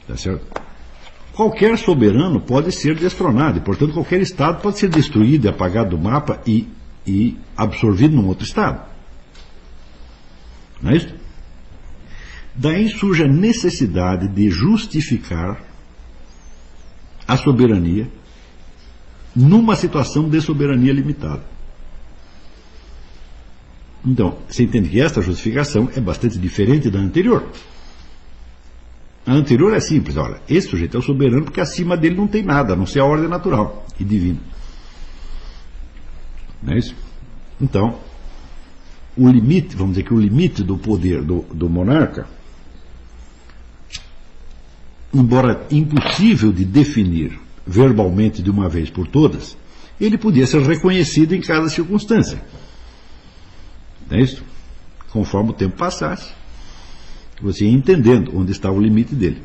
[SPEAKER 1] tá certo? Qualquer soberano pode ser destronado, e portanto qualquer estado pode ser destruído, apagado do mapa e absorvido num outro estado. Não é isso? Daí surge a necessidade de justificar a soberania numa situação de soberania limitada. Então, você entende que esta justificação é bastante diferente da anterior. A anterior é simples, olha, esse sujeito é o soberano porque acima dele não tem nada, a não ser a ordem natural e divina. Não é isso? Então, o limite, vamos dizer que o limite do poder do monarca, embora impossível de definir verbalmente de uma vez por todas, ele podia ser reconhecido em cada circunstância. Não é isso? Conforme o tempo passasse, você ia entendendo onde está o limite dele.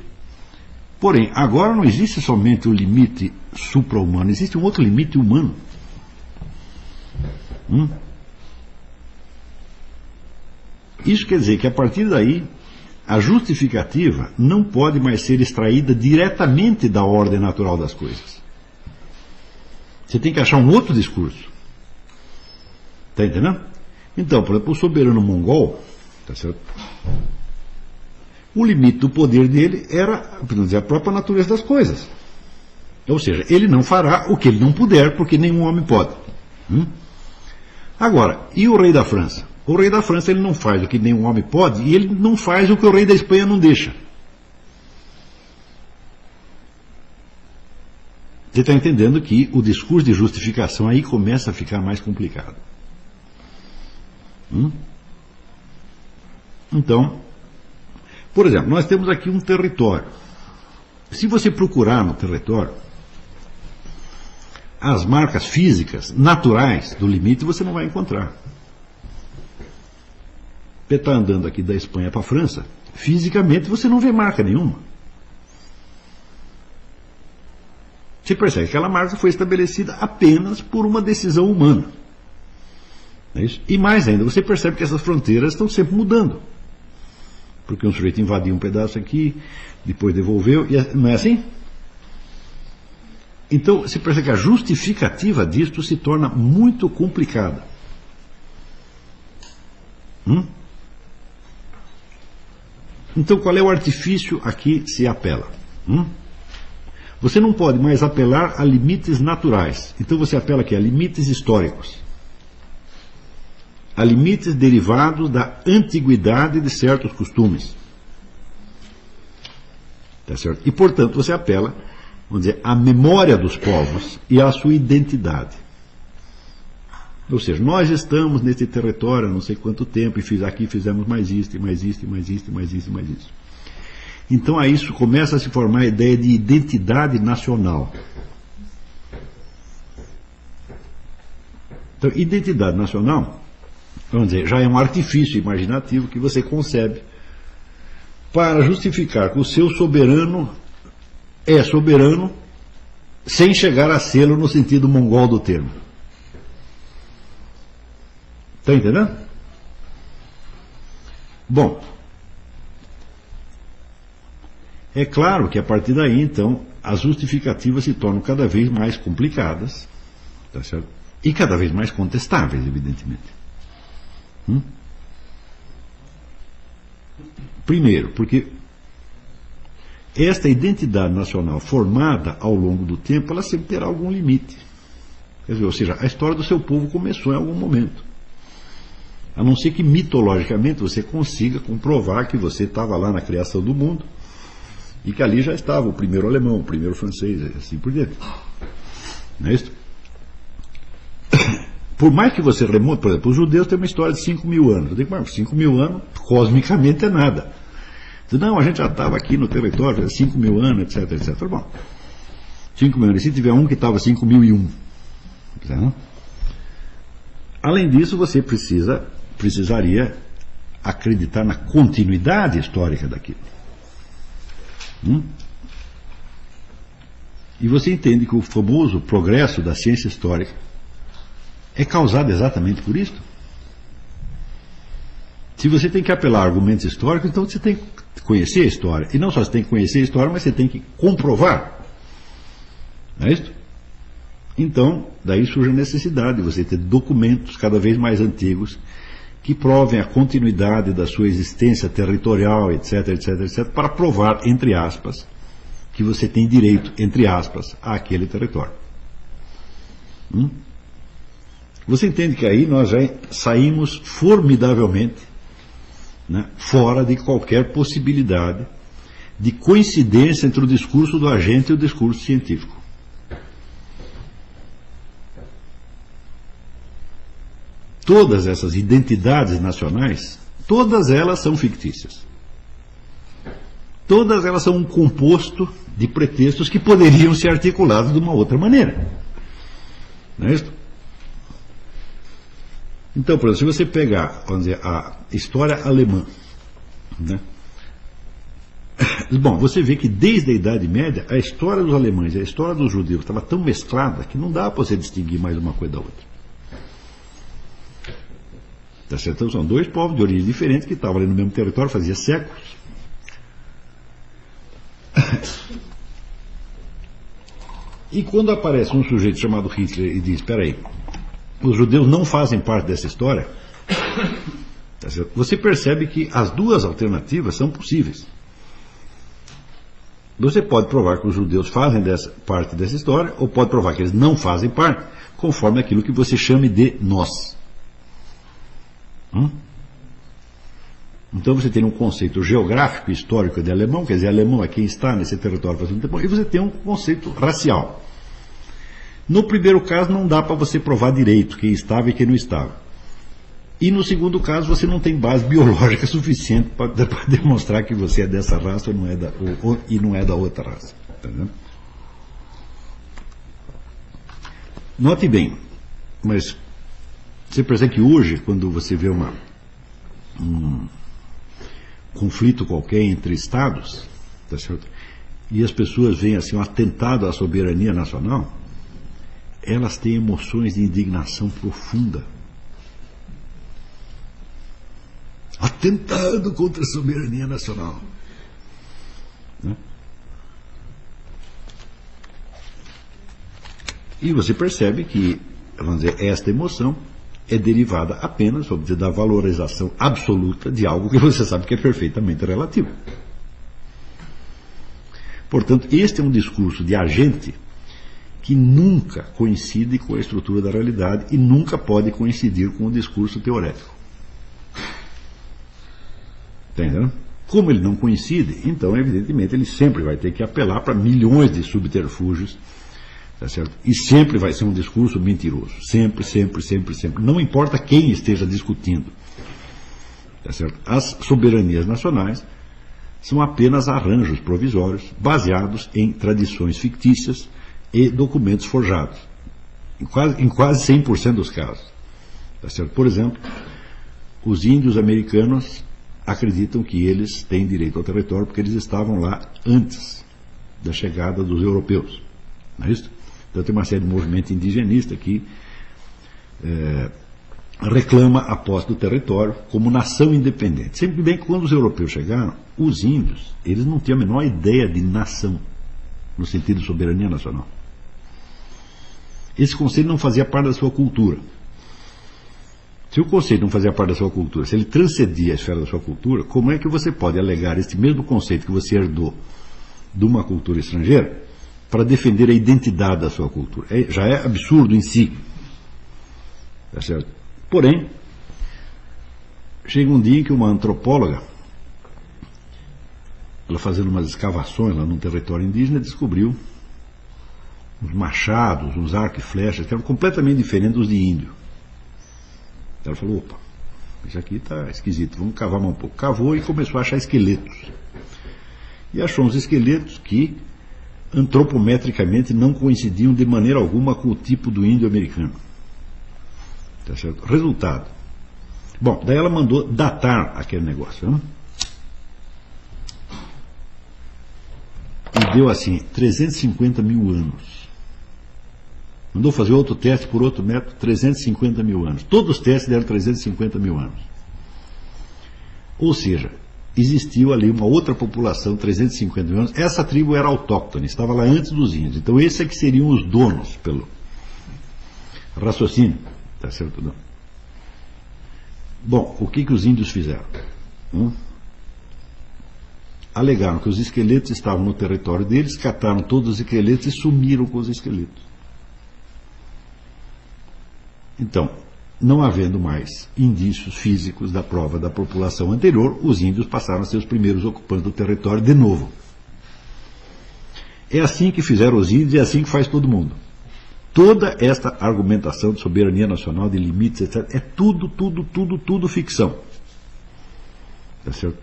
[SPEAKER 1] Porém, agora não existe somente o limite supra-humano, existe um outro limite humano. Isso quer dizer que a partir daí, a justificativa não pode mais ser extraída diretamente da ordem natural das coisas. Você tem que achar um outro discurso. Está entendendo? Então, por exemplo, o soberano mongol, tá certo? O limite do poder dele era, por dizer, a própria natureza das coisas. Ou seja, ele não fará o que ele não puder, porque nenhum homem pode. Agora, e o rei da França? O rei da França ele não faz o que nenhum homem pode, e ele não faz o que o rei da Espanha não deixa. Você está entendendo que o discurso de justificação aí começa a ficar mais complicado. Então, por exemplo, nós temos aqui um território. Se você procurar no território as marcas físicas, naturais do limite, você não vai encontrar. Você está andando aqui da Espanha para a França, fisicamente você não vê marca nenhuma. Você percebe que aquela marca foi estabelecida apenas por uma decisão humana. É isso? E mais ainda, você percebe que essas fronteiras estão sempre mudando. Porque um sujeito invadiu um pedaço aqui, depois devolveu, e não é assim? Então, você percebe que a justificativa disto se torna muito complicada. Então, qual é o artifício a que se apela? Você não pode mais apelar a limites naturais. Então, você apela aqui a limites históricos. A limites derivados da antiguidade de certos costumes. Tá certo? E, portanto, você apela, vamos dizer, à memória dos povos e à sua identidade. Ou seja, nós estamos nesse território há não sei quanto tempo e aqui fizemos mais isto, e mais isto, e mais isto, e mais isto, e mais isso. Então, a isso começa a se formar a ideia de identidade nacional. Então, identidade nacional, vamos dizer, já é um artifício imaginativo que você concebe para justificar que o seu soberano é soberano sem chegar a sê-lo no sentido mongol do termo. Está entendendo? Bom, é claro que a partir daí, então, as justificativas se tornam cada vez mais complicadas, tá certo? E cada vez mais contestáveis, evidentemente. Primeiro, porque esta identidade nacional formada ao longo do tempo, ela sempre terá algum limite. Quer dizer, ou seja, a história do seu povo começou em algum momento. A não ser que mitologicamente você consiga comprovar que você estava lá na criação do mundo e que ali já estava o primeiro alemão, o primeiro francês, assim por diante. Não é isso? Por mais que você remonte, por exemplo, os judeus têm uma história de 5.000 anos. Eu digo, mas 5.000 anos, cosmicamente, é nada. Não, a gente já estava aqui no território, 5.000 anos, etc, etc. Bom, 5.000 anos. E se tiver um que estava 5.001? Não? Além disso, você precisaria acreditar na continuidade histórica daquilo. E você entende que o famoso progresso da ciência histórica é causado exatamente por isso. Se você tem que apelar a argumentos históricos, então você tem que conhecer a história. E não só você tem que conhecer a história, mas você tem que comprovar. Não é isso? Então, daí surge a necessidade de você ter documentos cada vez mais antigos que provem a continuidade da sua existência territorial, etc, etc, etc, para provar, entre aspas, que você tem direito, entre aspas, àquele território. Você entende que aí nós já saímos formidavelmente, né, fora de qualquer possibilidade de coincidência entre o discurso do agente e o discurso científico. Todas essas identidades nacionais, todas elas são fictícias. Todas elas são um composto de pretextos que poderiam ser articulados de uma outra maneira. Não é isso? Então, por exemplo, se você pegar, vamos dizer, a história alemã, né? Bom, você vê que desde a Idade Média a história dos alemães e a história dos judeus estava tão mesclada que não dá para você distinguir mais uma coisa da outra. Tá certo? Então, são dois povos de origem diferente que estavam ali no mesmo território fazia séculos. E quando aparece um sujeito chamado Hitler e diz, espera aí, os judeus não fazem parte dessa história, tá certo? Você percebe que as duas alternativas são possíveis. Você pode provar que os judeus fazem parte dessa história, ou pode provar que eles não fazem parte, conforme aquilo que você chame de nós. Então você tem um conceito geográfico, histórico de alemão, quer dizer, alemão é quem está nesse território fazendo tempo, e você tem um conceito racial. No primeiro caso não dá para você provar direito quem estava e quem não estava. E no segundo caso, você não tem base biológica suficiente para demonstrar que você é dessa raça e não é da outra raça. Entendeu? Note bem, mas você percebe que hoje, quando você vê um conflito qualquer entre estados, tá certo? E as pessoas veem assim um atentado à soberania nacional, elas têm emoções de indignação profunda. Atentado contra a soberania nacional. Né? E você percebe que, vamos dizer, esta emoção é derivada apenas, vamos dizer, da valorização absoluta de algo que você sabe que é perfeitamente relativo. Portanto, este é um discurso de agente que nunca coincide com a estrutura da realidade e nunca pode coincidir com o discurso teorético. Está entendendo? Como ele não coincide, então, evidentemente, ele sempre vai ter que apelar para milhões de subterfúgios, tá certo? E sempre vai ser um discurso mentiroso. Sempre, sempre, sempre, sempre. Não importa quem esteja discutindo. Tá certo? As soberanias nacionais são apenas arranjos provisórios baseados em tradições fictícias e documentos forjados. Em quase 100% dos casos. Tá certo? Por exemplo, os índios americanos acreditam que eles têm direito ao território porque eles estavam lá antes da chegada dos europeus. Não é isso? Então tem uma série de movimento indigenista que reclama a posse do território como nação independente. Sempre bem que quando os europeus chegaram, os índios, eles não tinham a menor ideia de nação, no sentido de soberania nacional. Esse conceito não fazia parte da sua cultura. Se o conceito não fazia parte da sua cultura, se ele transcendia a esfera da sua cultura, como é que você pode alegar este mesmo conceito que você herdou de uma cultura estrangeira para defender a identidade da sua cultura? Já é absurdo em si. Tá certo? Porém, chega um dia em que uma antropóloga, ela fazendo umas escavações lá num território indígena, descobriu uns machados, uns arcos e flechas que eram completamente diferentes dos de índio. Ela falou, opa, isso aqui está esquisito, vamos cavar mais um pouco. Cavou e começou a achar esqueletos. E achou uns esqueletos que antropometricamente não coincidiam de maneira alguma com o tipo do índio americano. Tá certo? Resultado. Bom, daí ela mandou datar aquele negócio. Né? E deu assim, 350 mil anos. Mandou fazer outro teste por outro método, 350 mil anos. Todos os testes deram 350 mil anos. Ou seja, existiu ali uma outra população, 350 mil anos. Essa tribo era autóctone, estava lá antes dos índios. Então esses é que seriam os donos, pelo raciocínio. Tá certo? Não? Bom, o que os índios fizeram? Alegaram que os esqueletos estavam no território deles, cataram todos os esqueletos e sumiram com os esqueletos. Então, não havendo mais indícios físicos da prova da população anterior, os índios passaram a ser os primeiros ocupantes do território de novo. É assim que fizeram os índios e é assim que faz todo mundo. Toda esta argumentação de soberania nacional, de limites, etc., é tudo ficção. Tá certo?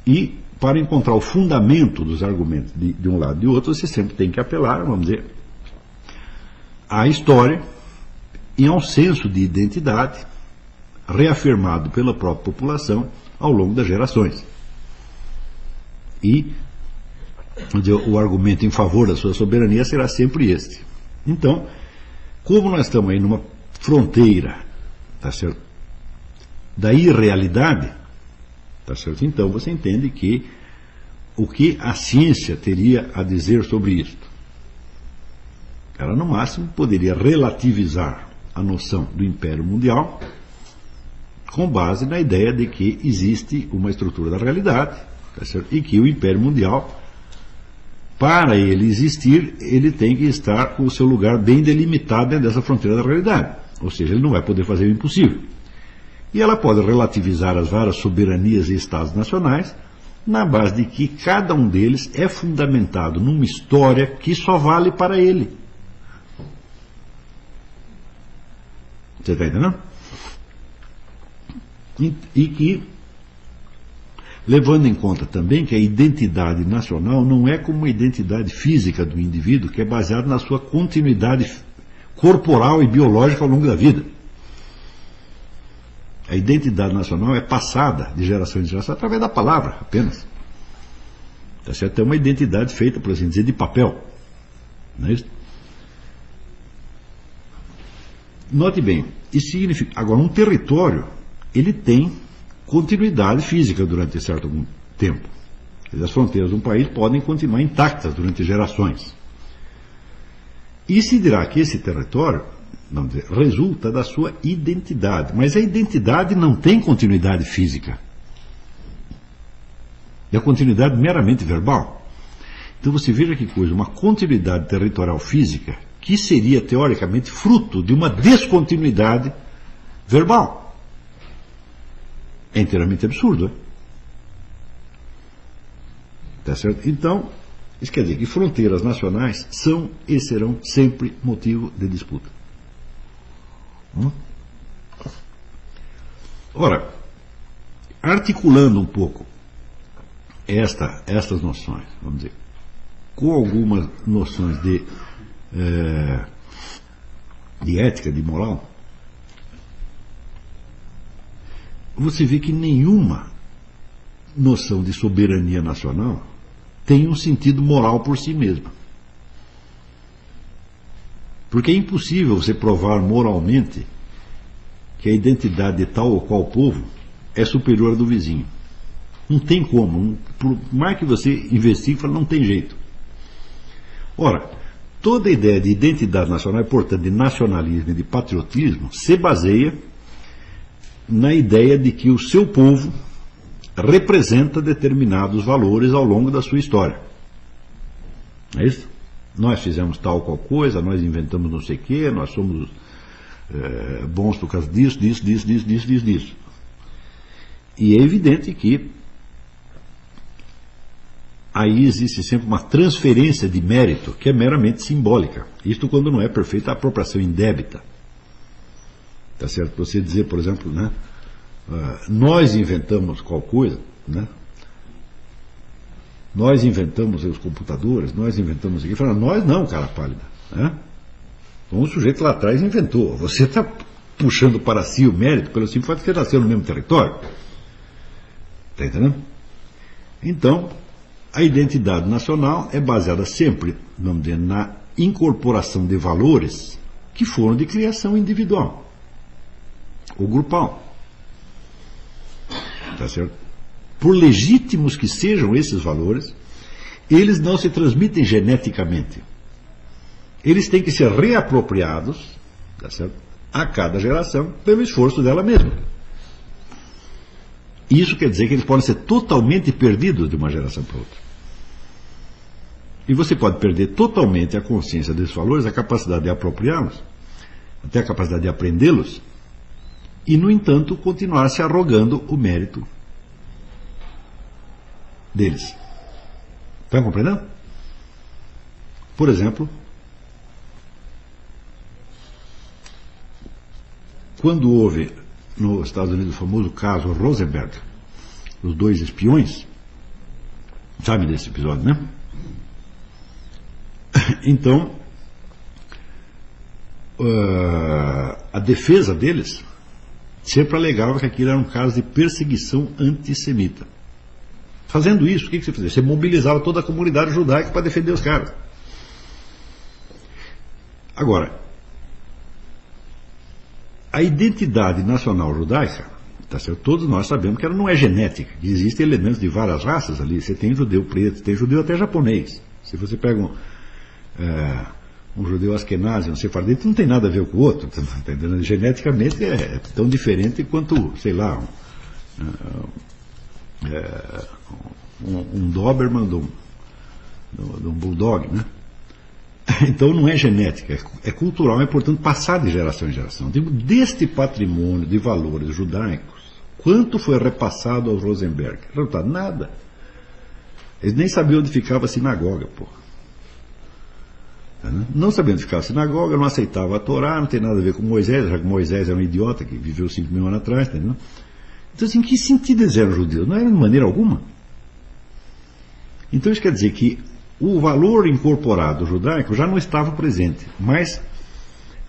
[SPEAKER 1] E, para encontrar o fundamento dos argumentos de um lado e do outro, você sempre tem que apelar, vamos dizer, à história e a um senso de identidade reafirmado pela própria população ao longo das gerações. E o argumento em favor da sua soberania será sempre este. Então, como nós estamos aí numa fronteira, tá certo, da irrealidade, tá certo? Então você entende que o que a ciência teria a dizer sobre isto? Ela, no máximo, poderia relativizar a noção do Império Mundial com base na ideia de que existe uma estrutura da realidade, tá certo? E que o Império Mundial, para ele existir, ele tem que estar com o seu lugar bem delimitado dentro dessa fronteira da realidade. Ou seja, ele não vai poder fazer o impossível. E ela pode relativizar as várias soberanias e estados nacionais na base de que cada um deles é fundamentado numa história que só vale para ele. Você está entendendo? E que, levando em conta também que a identidade nacional não é como a identidade física do indivíduo, que é baseada na sua continuidade corporal e biológica ao longo da vida. A identidade nacional é passada de geração em geração através da palavra apenas. Tá certo? É uma identidade feita, por assim dizer, de papel. Não é isso? Note bem, isso significa. Agora, um território, ele tem continuidade física durante certo tempo. As fronteiras de um país podem continuar intactas durante gerações. E se dirá que esse território, vamos dizer, resulta da sua identidade. Mas a identidade não tem continuidade física. É a continuidade meramente verbal. Então você veja que coisa, uma continuidade territorial física que seria teoricamente fruto de uma descontinuidade verbal. É inteiramente absurdo. Tá certo? Então, isso quer dizer que fronteiras nacionais são e serão sempre motivo de disputa. Ora, articulando um pouco estas noções, vamos dizer, com algumas noções de ética, de moral, você vê que nenhuma noção de soberania nacional tem um sentido moral por si mesma. Porque é impossível você provar moralmente que a identidade de tal ou qual povo é superior à do vizinho. Não tem como. Por mais que você investigue, não tem jeito. Ora, toda a ideia de identidade nacional, e portanto de nacionalismo e de patriotismo, se baseia na ideia de que o seu povo representa determinados valores ao longo da sua história. É isso? Nós fizemos tal ou qual coisa, nós inventamos não sei o quê, nós somos bons por causa disso. E é evidente que aí existe sempre uma transferência de mérito que é meramente simbólica. Isto quando não é perfeita apropriação indébita. Tá certo? Você dizer, por exemplo, né, nós inventamos qual coisa, né? Nós inventamos os computadores, nós inventamos aqui. Fala, nós não, cara pálida. Né? Então o sujeito lá atrás inventou. Você está puxando para si o mérito pelo simples fato de que você nasceu no mesmo território. Está entendendo? Então, a identidade nacional é baseada sempre, vamos dizer, na incorporação de valores que foram de criação individual ou grupal. Tá certo? Por legítimos que sejam esses valores, eles não se transmitem geneticamente. Eles têm que ser reapropriados, tá certo? A cada geração pelo esforço dela mesma. Isso quer dizer que eles podem ser totalmente perdidos de uma geração para outra. E você pode perder totalmente a consciência desses valores, a capacidade de apropriá-los, até a capacidade de aprendê-los, e, no entanto, continuar se arrogando o mérito deles. Estão compreendendo? Por exemplo, quando houve nos Estados Unidos o famoso caso Rosenberg, os dois espiões, sabe desse episódio, né? Então, a defesa deles sempre alegava que aquilo era um caso de perseguição antissemita. Fazendo isso, o que você fazia? Você mobilizava toda a comunidade judaica para defender os caras. Agora, a identidade nacional judaica, tá certo? Todos nós sabemos que ela não é genética, que existem elementos de várias raças ali. Você tem judeu preto, tem judeu até japonês. Se você pega um judeu askenazi, um sefardita, não tem nada a ver com o outro. Tá entendendo? Geneticamente é tão diferente quanto, sei lá, um Doberman de um Bulldog, né? Então não é genética, é cultural, é portanto passar de geração em geração. Digo, deste patrimônio de valores judaicos, quanto foi repassado ao Rosenberg? Resultado, nada. Eles nem sabiam onde ficava a sinagoga, porra. Não sabiam onde ficava a sinagoga, não aceitava a Torá, não tem nada a ver com Moisés, já que Moisés é um idiota que viveu 5.000 anos atrás, entendeu? Então, assim, em que sentido eles eram judeus? Não eram de maneira alguma. Então, isso quer dizer que o valor incorporado judaico já não estava presente, mas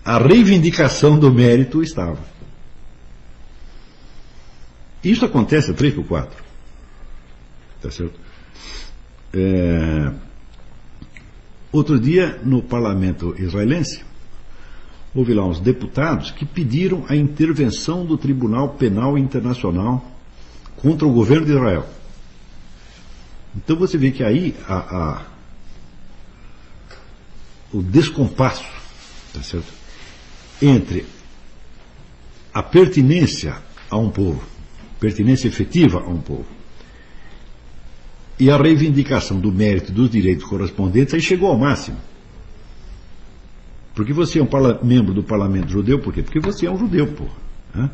[SPEAKER 1] a reivindicação do mérito estava. Isso acontece a 3/4. Tá certo? Outro dia, no parlamento israelense, houve lá uns deputados que pediram a intervenção do Tribunal Penal Internacional contra o governo de Israel. Então você vê que aí o descompasso, tá certo, entre a pertinência a um povo, pertinência efetiva a um povo, e a reivindicação do mérito dos direitos correspondentes, aí chegou ao máximo. Porque você é um membro do parlamento judeu, por quê? Porque você é um judeu, porra.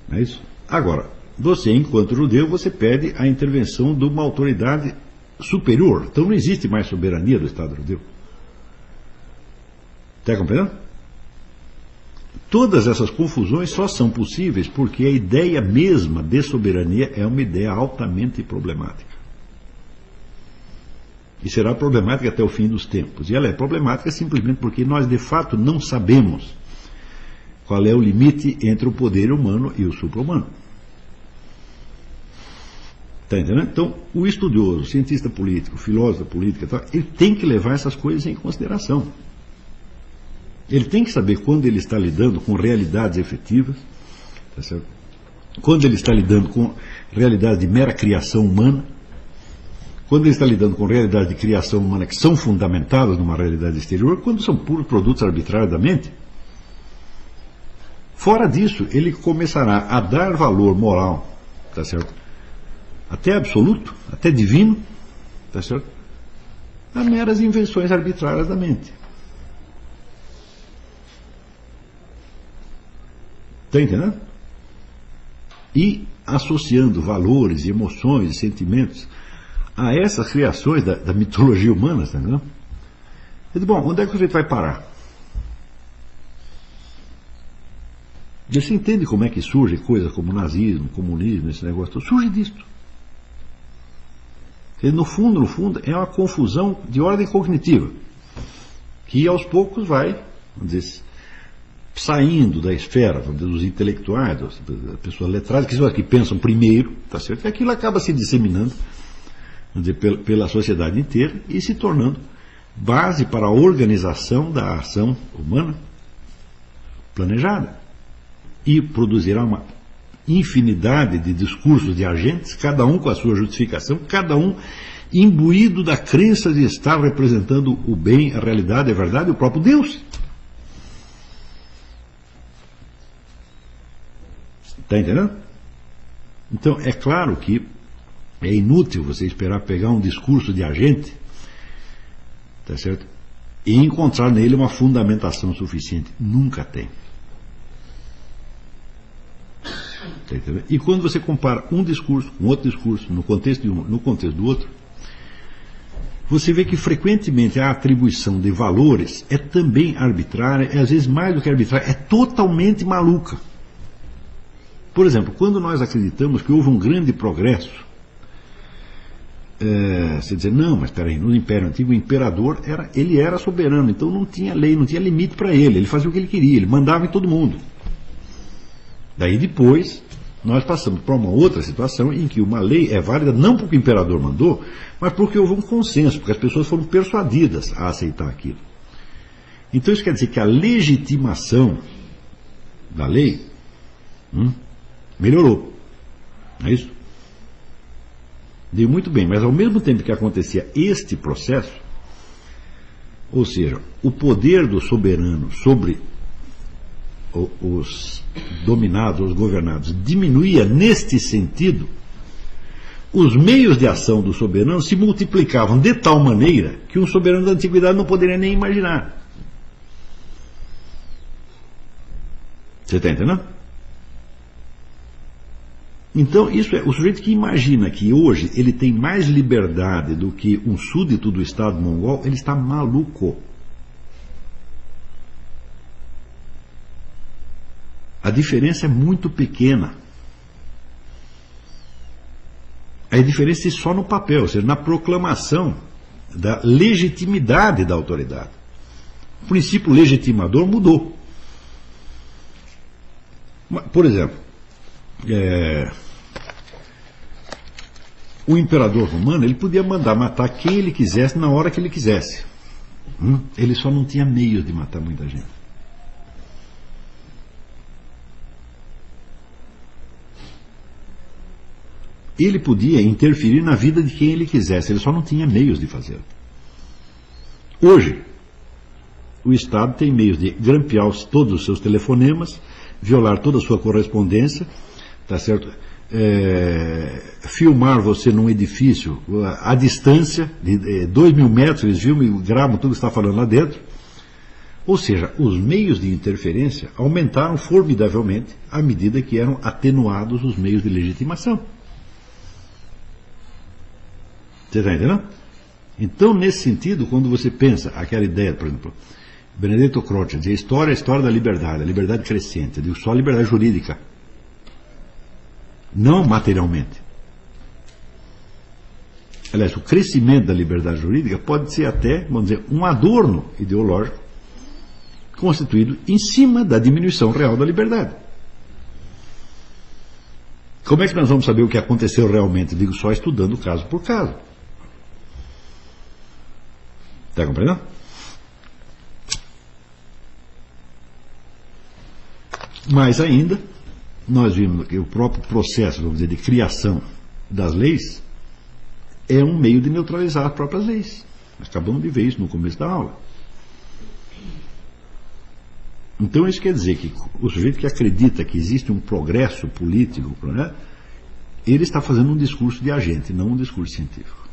[SPEAKER 1] Não é isso? Agora, você, enquanto judeu, você pede a intervenção de uma autoridade superior. Então não existe mais soberania do Estado judeu. Está compreendendo? Todas essas confusões só são possíveis porque a ideia mesma de soberania é uma ideia altamente problemática. E será problemática até o fim dos tempos. E ela é problemática simplesmente porque nós, de fato, não sabemos qual é o limite entre o poder humano e o supra-humano. Está entendendo? Então, o estudioso, o cientista político, o filósofo político, ele tem que levar essas coisas em consideração. Ele tem que saber quando ele está lidando com realidades efetivas, tá certo? Quando ele está lidando com realidades de mera criação humana, quando ele está lidando com realidades de criação humana que são fundamentadas numa realidade exterior, quando são puros produtos arbitrários da mente. Fora disso, ele começará a dar valor moral, tá certo? Até absoluto, até divino, tá certo? A meras invenções arbitrárias da mente. Está entendendo? E associando valores, emoções e sentimentos a essas criações da mitologia humana, está entendendo? Eu digo, bom, onde é que a gente vai parar? E você entende como é que surgem coisas como nazismo, comunismo, esse negócio todo? Surge disto. E no fundo, é uma confusão de ordem cognitiva, que aos poucos vai, vamos dizer, saindo da esfera dos intelectuais, das pessoas letradas, que pensam primeiro, tá certo? E aquilo acaba se disseminando, vamos dizer, pela sociedade inteira e se tornando base para a organização da ação humana planejada. E produzirá uma infinidade de discursos de agentes, cada um com a sua justificação, cada um imbuído da crença de estar representando o bem, a realidade, a verdade, o próprio Deus. Está entendendo? Então, é claro que é inútil você esperar pegar um discurso de agente, tá certo? E encontrar nele uma fundamentação suficiente. Nunca tem. Tá entendendo? E quando você compara um discurso com outro discurso, no contexto de um, no contexto do outro, você vê que frequentemente a atribuição de valores é também arbitrária, é às vezes mais do que arbitrária, é totalmente maluca. Por exemplo, quando nós acreditamos que houve um grande progresso, você dizer, não, mas espera aí, no Império Antigo o imperador ele era soberano, então não tinha lei, não tinha limite para ele fazia o que ele queria, ele mandava em todo mundo. Daí depois nós passamos para uma outra situação em que uma lei é válida não porque o imperador mandou, mas porque houve um consenso, porque as pessoas foram persuadidas a aceitar aquilo. Então isso quer dizer que a legitimação da lei melhorou. Não é isso? Deu muito bem, mas ao mesmo tempo que acontecia este processo, ou seja, o poder do soberano sobre os dominados, os governados, diminuía neste sentido, os meios de ação do soberano se multiplicavam de tal maneira que um soberano da antiguidade não poderia nem imaginar. Você está entendendo? Então, isso é, o sujeito que imagina que hoje ele tem mais liberdade do que um súdito do Estado mongol, ele está maluco. A diferença é muito pequena. A diferença é só no papel, ou seja, na proclamação da legitimidade da autoridade. O princípio legitimador mudou. Por exemplo, o imperador romano ele podia mandar matar quem ele quisesse na hora que ele quisesse. Ele só não tinha meios de matar muita gente. Ele podia interferir na vida de quem ele quisesse, ele só não tinha meios de fazê-lo. Hoje, o Estado tem meios de grampear todos os seus telefonemas, violar toda a sua correspondência, tá certo? Filmar você num edifício à distância de 2.000 metros, eles filmam e gravam tudo que está falando lá dentro. Ou seja, os meios de interferência aumentaram formidavelmente à medida que eram atenuados os meios de legitimação. Você está entendendo? Então, nesse sentido, quando você pensa aquela ideia, por exemplo, Benedetto Croce diz a história da liberdade, a liberdade crescente, eu digo só a liberdade jurídica, não materialmente. Aliás, o crescimento da liberdade jurídica pode ser até, vamos dizer, um adorno ideológico constituído em cima da diminuição real da liberdade. Como é que nós vamos saber o que aconteceu realmente? Eu digo só estudando caso por caso. Está compreendendo? Mais ainda, nós vimos que o próprio processo, vamos dizer, de criação das leis é um meio de neutralizar as próprias leis. Nós acabamos de ver isso no começo da aula. Então isso quer dizer que o sujeito que acredita que existe um progresso político, né, ele está fazendo um discurso de agente, não um discurso científico.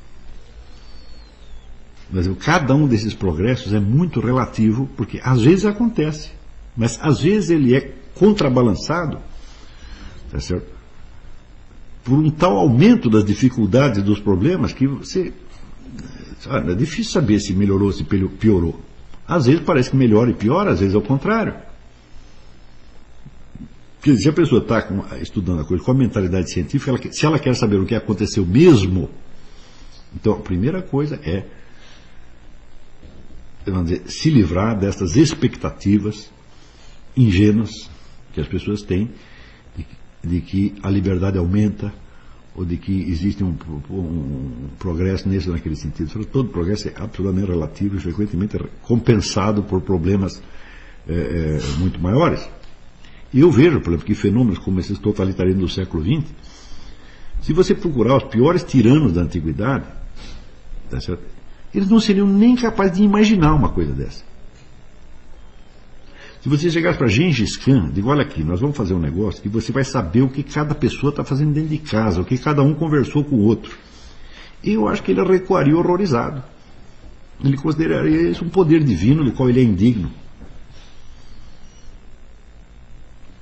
[SPEAKER 1] Mas cada um desses progressos é muito relativo, porque às vezes acontece, mas às vezes ele é contrabalançado, tá certo? Por um tal aumento das dificuldades dos problemas que você, sabe, é difícil saber se melhorou ou se piorou. Às vezes parece que melhora e piora, às vezes é o contrário. Porque se a pessoa está estudando a coisa com a mentalidade científica, se ela quer saber o que aconteceu mesmo, então a primeira coisa é, vamos dizer, se livrar dessas expectativas ingênuas que as pessoas têm de que a liberdade aumenta ou de que existe um progresso nesse ou naquele sentido. Todo progresso é absolutamente relativo e frequentemente compensado por problemas muito maiores. E eu vejo, por exemplo, que fenômenos como esses totalitarismos do século XX, se você procurar os piores tiranos da antiguidade, tá certo? Eles não seriam nem capazes de imaginar uma coisa dessa. Se você chegasse para Gengis Khan, digo, olha aqui, nós vamos fazer um negócio que você vai saber o que cada pessoa está fazendo dentro de casa, o que cada um conversou com o outro. Eu acho que ele recuaria horrorizado. Ele consideraria isso um poder divino do qual ele é indigno.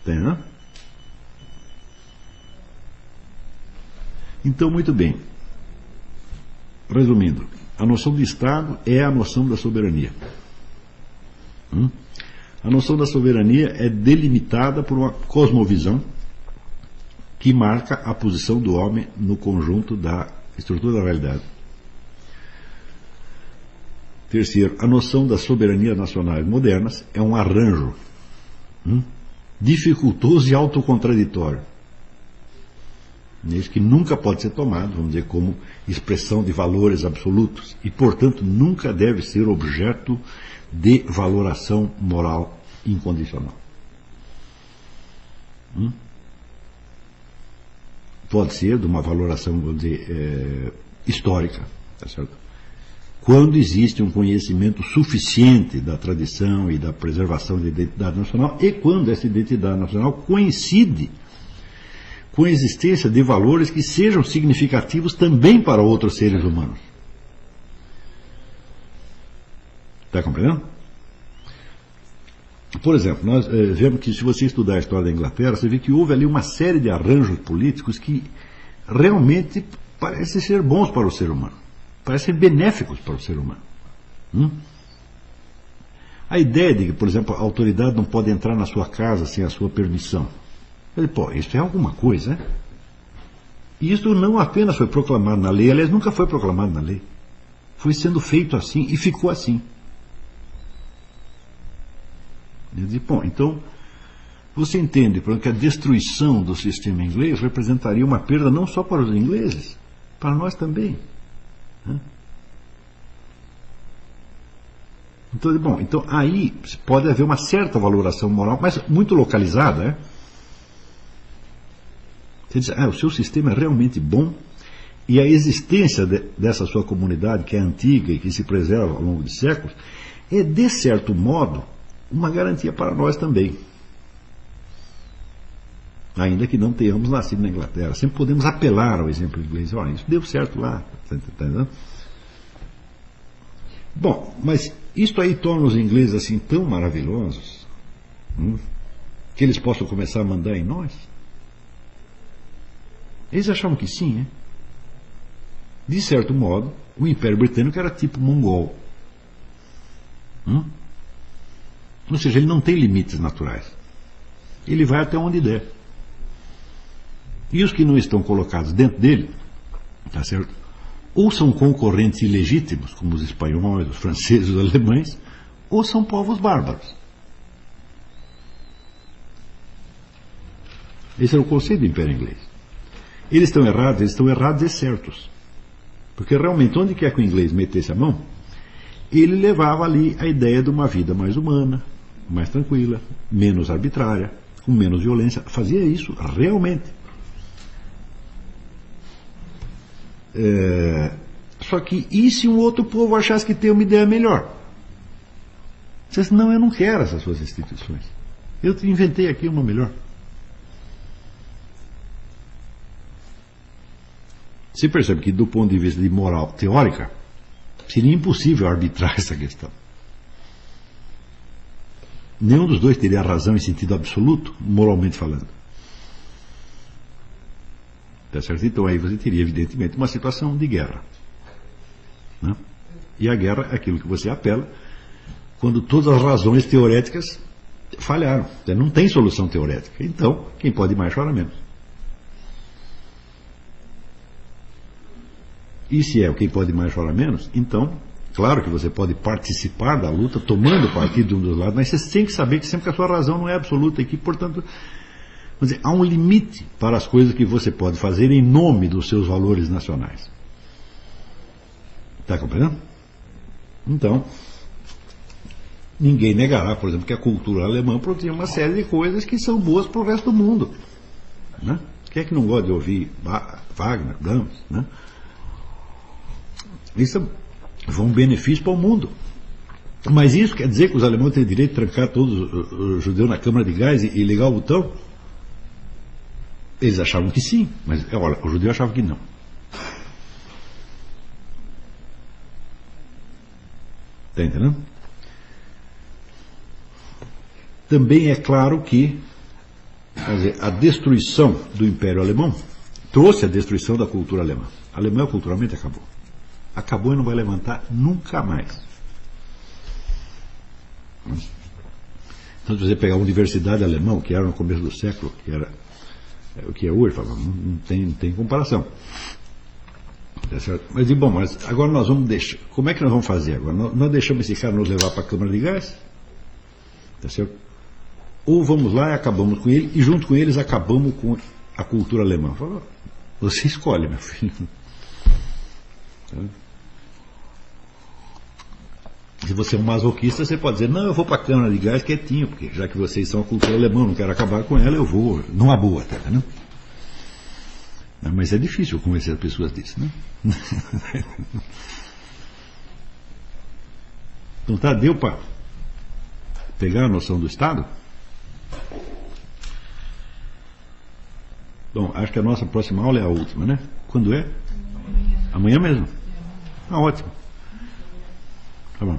[SPEAKER 1] Entendeu? Então, muito bem. Resumindo, a noção de Estado é a noção da soberania. A noção da soberania é delimitada por uma cosmovisão que marca a posição do homem no conjunto da estrutura da realidade. Terceiro, a noção das soberanias nacionais modernas é um arranjo dificultoso e autocontraditório. Isso que nunca pode ser tomado, vamos dizer, como expressão de valores absolutos e, portanto, nunca deve ser objeto de valoração moral incondicional. Pode ser de uma valoração, vamos dizer, histórica, tá certo? Quando existe um conhecimento suficiente da tradição e da preservação da identidade nacional e quando essa identidade nacional coincide com a existência de valores que sejam significativos também para outros seres humanos. Está compreendendo? Por exemplo, nós vemos que se você estudar a história da Inglaterra, você vê que houve ali uma série de arranjos políticos que realmente parecem ser bons para o ser humano, parecem benéficos para o ser humano. A ideia de que, por exemplo, a autoridade não pode entrar na sua casa sem a sua permissão. Pô, isso é alguma coisa, né? E isso não apenas foi proclamado na lei, aliás, nunca foi proclamado na lei. Foi sendo feito assim e ficou assim. Eu disse, bom, então, você entende, por exemplo, que a destruição do sistema inglês representaria uma perda não só para os ingleses, para nós também. Né? Então, bom, então aí pode haver uma certa valoração moral, mas muito localizada. Né? Você diz, o seu sistema é realmente bom e a existência dessa sua comunidade, que é antiga e que se preserva ao longo de séculos, é, de certo modo, uma garantia para nós também. Ainda que não tenhamos nascido na Inglaterra. Sempre podemos apelar ao exemplo inglês. Olha, isso deu certo lá. Tá entendendo? Bom, mas isto aí torna os ingleses assim tão maravilhosos que eles possam começar a mandar em nós? Eles achavam que sim, né? De certo modo, o Império Britânico era tipo mongol. Ou seja, ele não tem limites naturais. Ele vai até onde der. E os que não estão colocados dentro dele, tá certo? Ou são concorrentes ilegítimos, como os espanhóis, os franceses, os alemães, ou são povos bárbaros. Esse era o conceito do Império Inglês. Eles estão errados e certos. Porque realmente, onde quer que o inglês metesse a mão, ele levava ali a ideia de uma vida mais humana, mais tranquila, menos arbitrária, com menos violência. Fazia isso realmente. Só que e se um outro povo achasse que tem uma ideia melhor? Você disse, não, eu não quero essas suas instituições. Eu te inventei aqui uma melhor. Você percebe que do ponto de vista de moral teórica, seria impossível arbitrar essa questão. Nenhum dos dois teria razão em sentido absoluto, moralmente falando. Tá certo? Então aí você teria, evidentemente, uma situação de guerra. Né? E a guerra é aquilo que você apela quando todas as razões teoréticas falharam. Não tem solução teorética. Então, quem pode mais chora menos. E se é quem pode mais chora menos, então, claro que você pode participar da luta, tomando partido de um dos lados, mas você tem que saber que sempre que a sua razão não é absoluta e que, portanto, vamos dizer, há um limite para as coisas que você pode fazer em nome dos seus valores nacionais. Está compreendendo? Então, ninguém negará, por exemplo, que a cultura alemã produziu uma série de coisas que são boas para o resto do mundo. Né? Quem é que não gosta de ouvir Wagner, Brahms, né? Isso foi um benefício para o mundo. Mas isso quer dizer que os alemães têm direito de trancar todos os judeus na câmara de gás e ligar o botão? Eles achavam que sim, mas olha, o judeu achava que não. Está entendendo? Também é claro que a destruição do Império Alemão trouxe a destruição da cultura alemã. A Alemanha culturalmente acabou. Acabou e não vai levantar nunca mais. Então, se você pegar a Universidade Alemã, que era no começo do século, que era o que é hoje, não tem comparação. Tá certo? Mas agora nós vamos deixar. Como é que nós vamos fazer agora? Nós deixamos esse cara nos levar para a câmara de gás? Tá certo? Ou vamos lá e acabamos com ele, e junto com eles acabamos com a cultura alemã. Fala, você escolhe, meu filho. Tá? Se você é um masoquista, você pode dizer, não, eu vou para a câmara de gás quietinho, porque já que vocês são a cultura alemã, não quero acabar com ela, eu vou, numa boa, tá vendo? Mas é difícil convencer as pessoas disso, né? Então tá, deu para pegar a noção do Estado? Bom, acho que a nossa próxima aula é a última, né? Quando é? Amanhã mesmo? Ah, ótimo. Tá bom.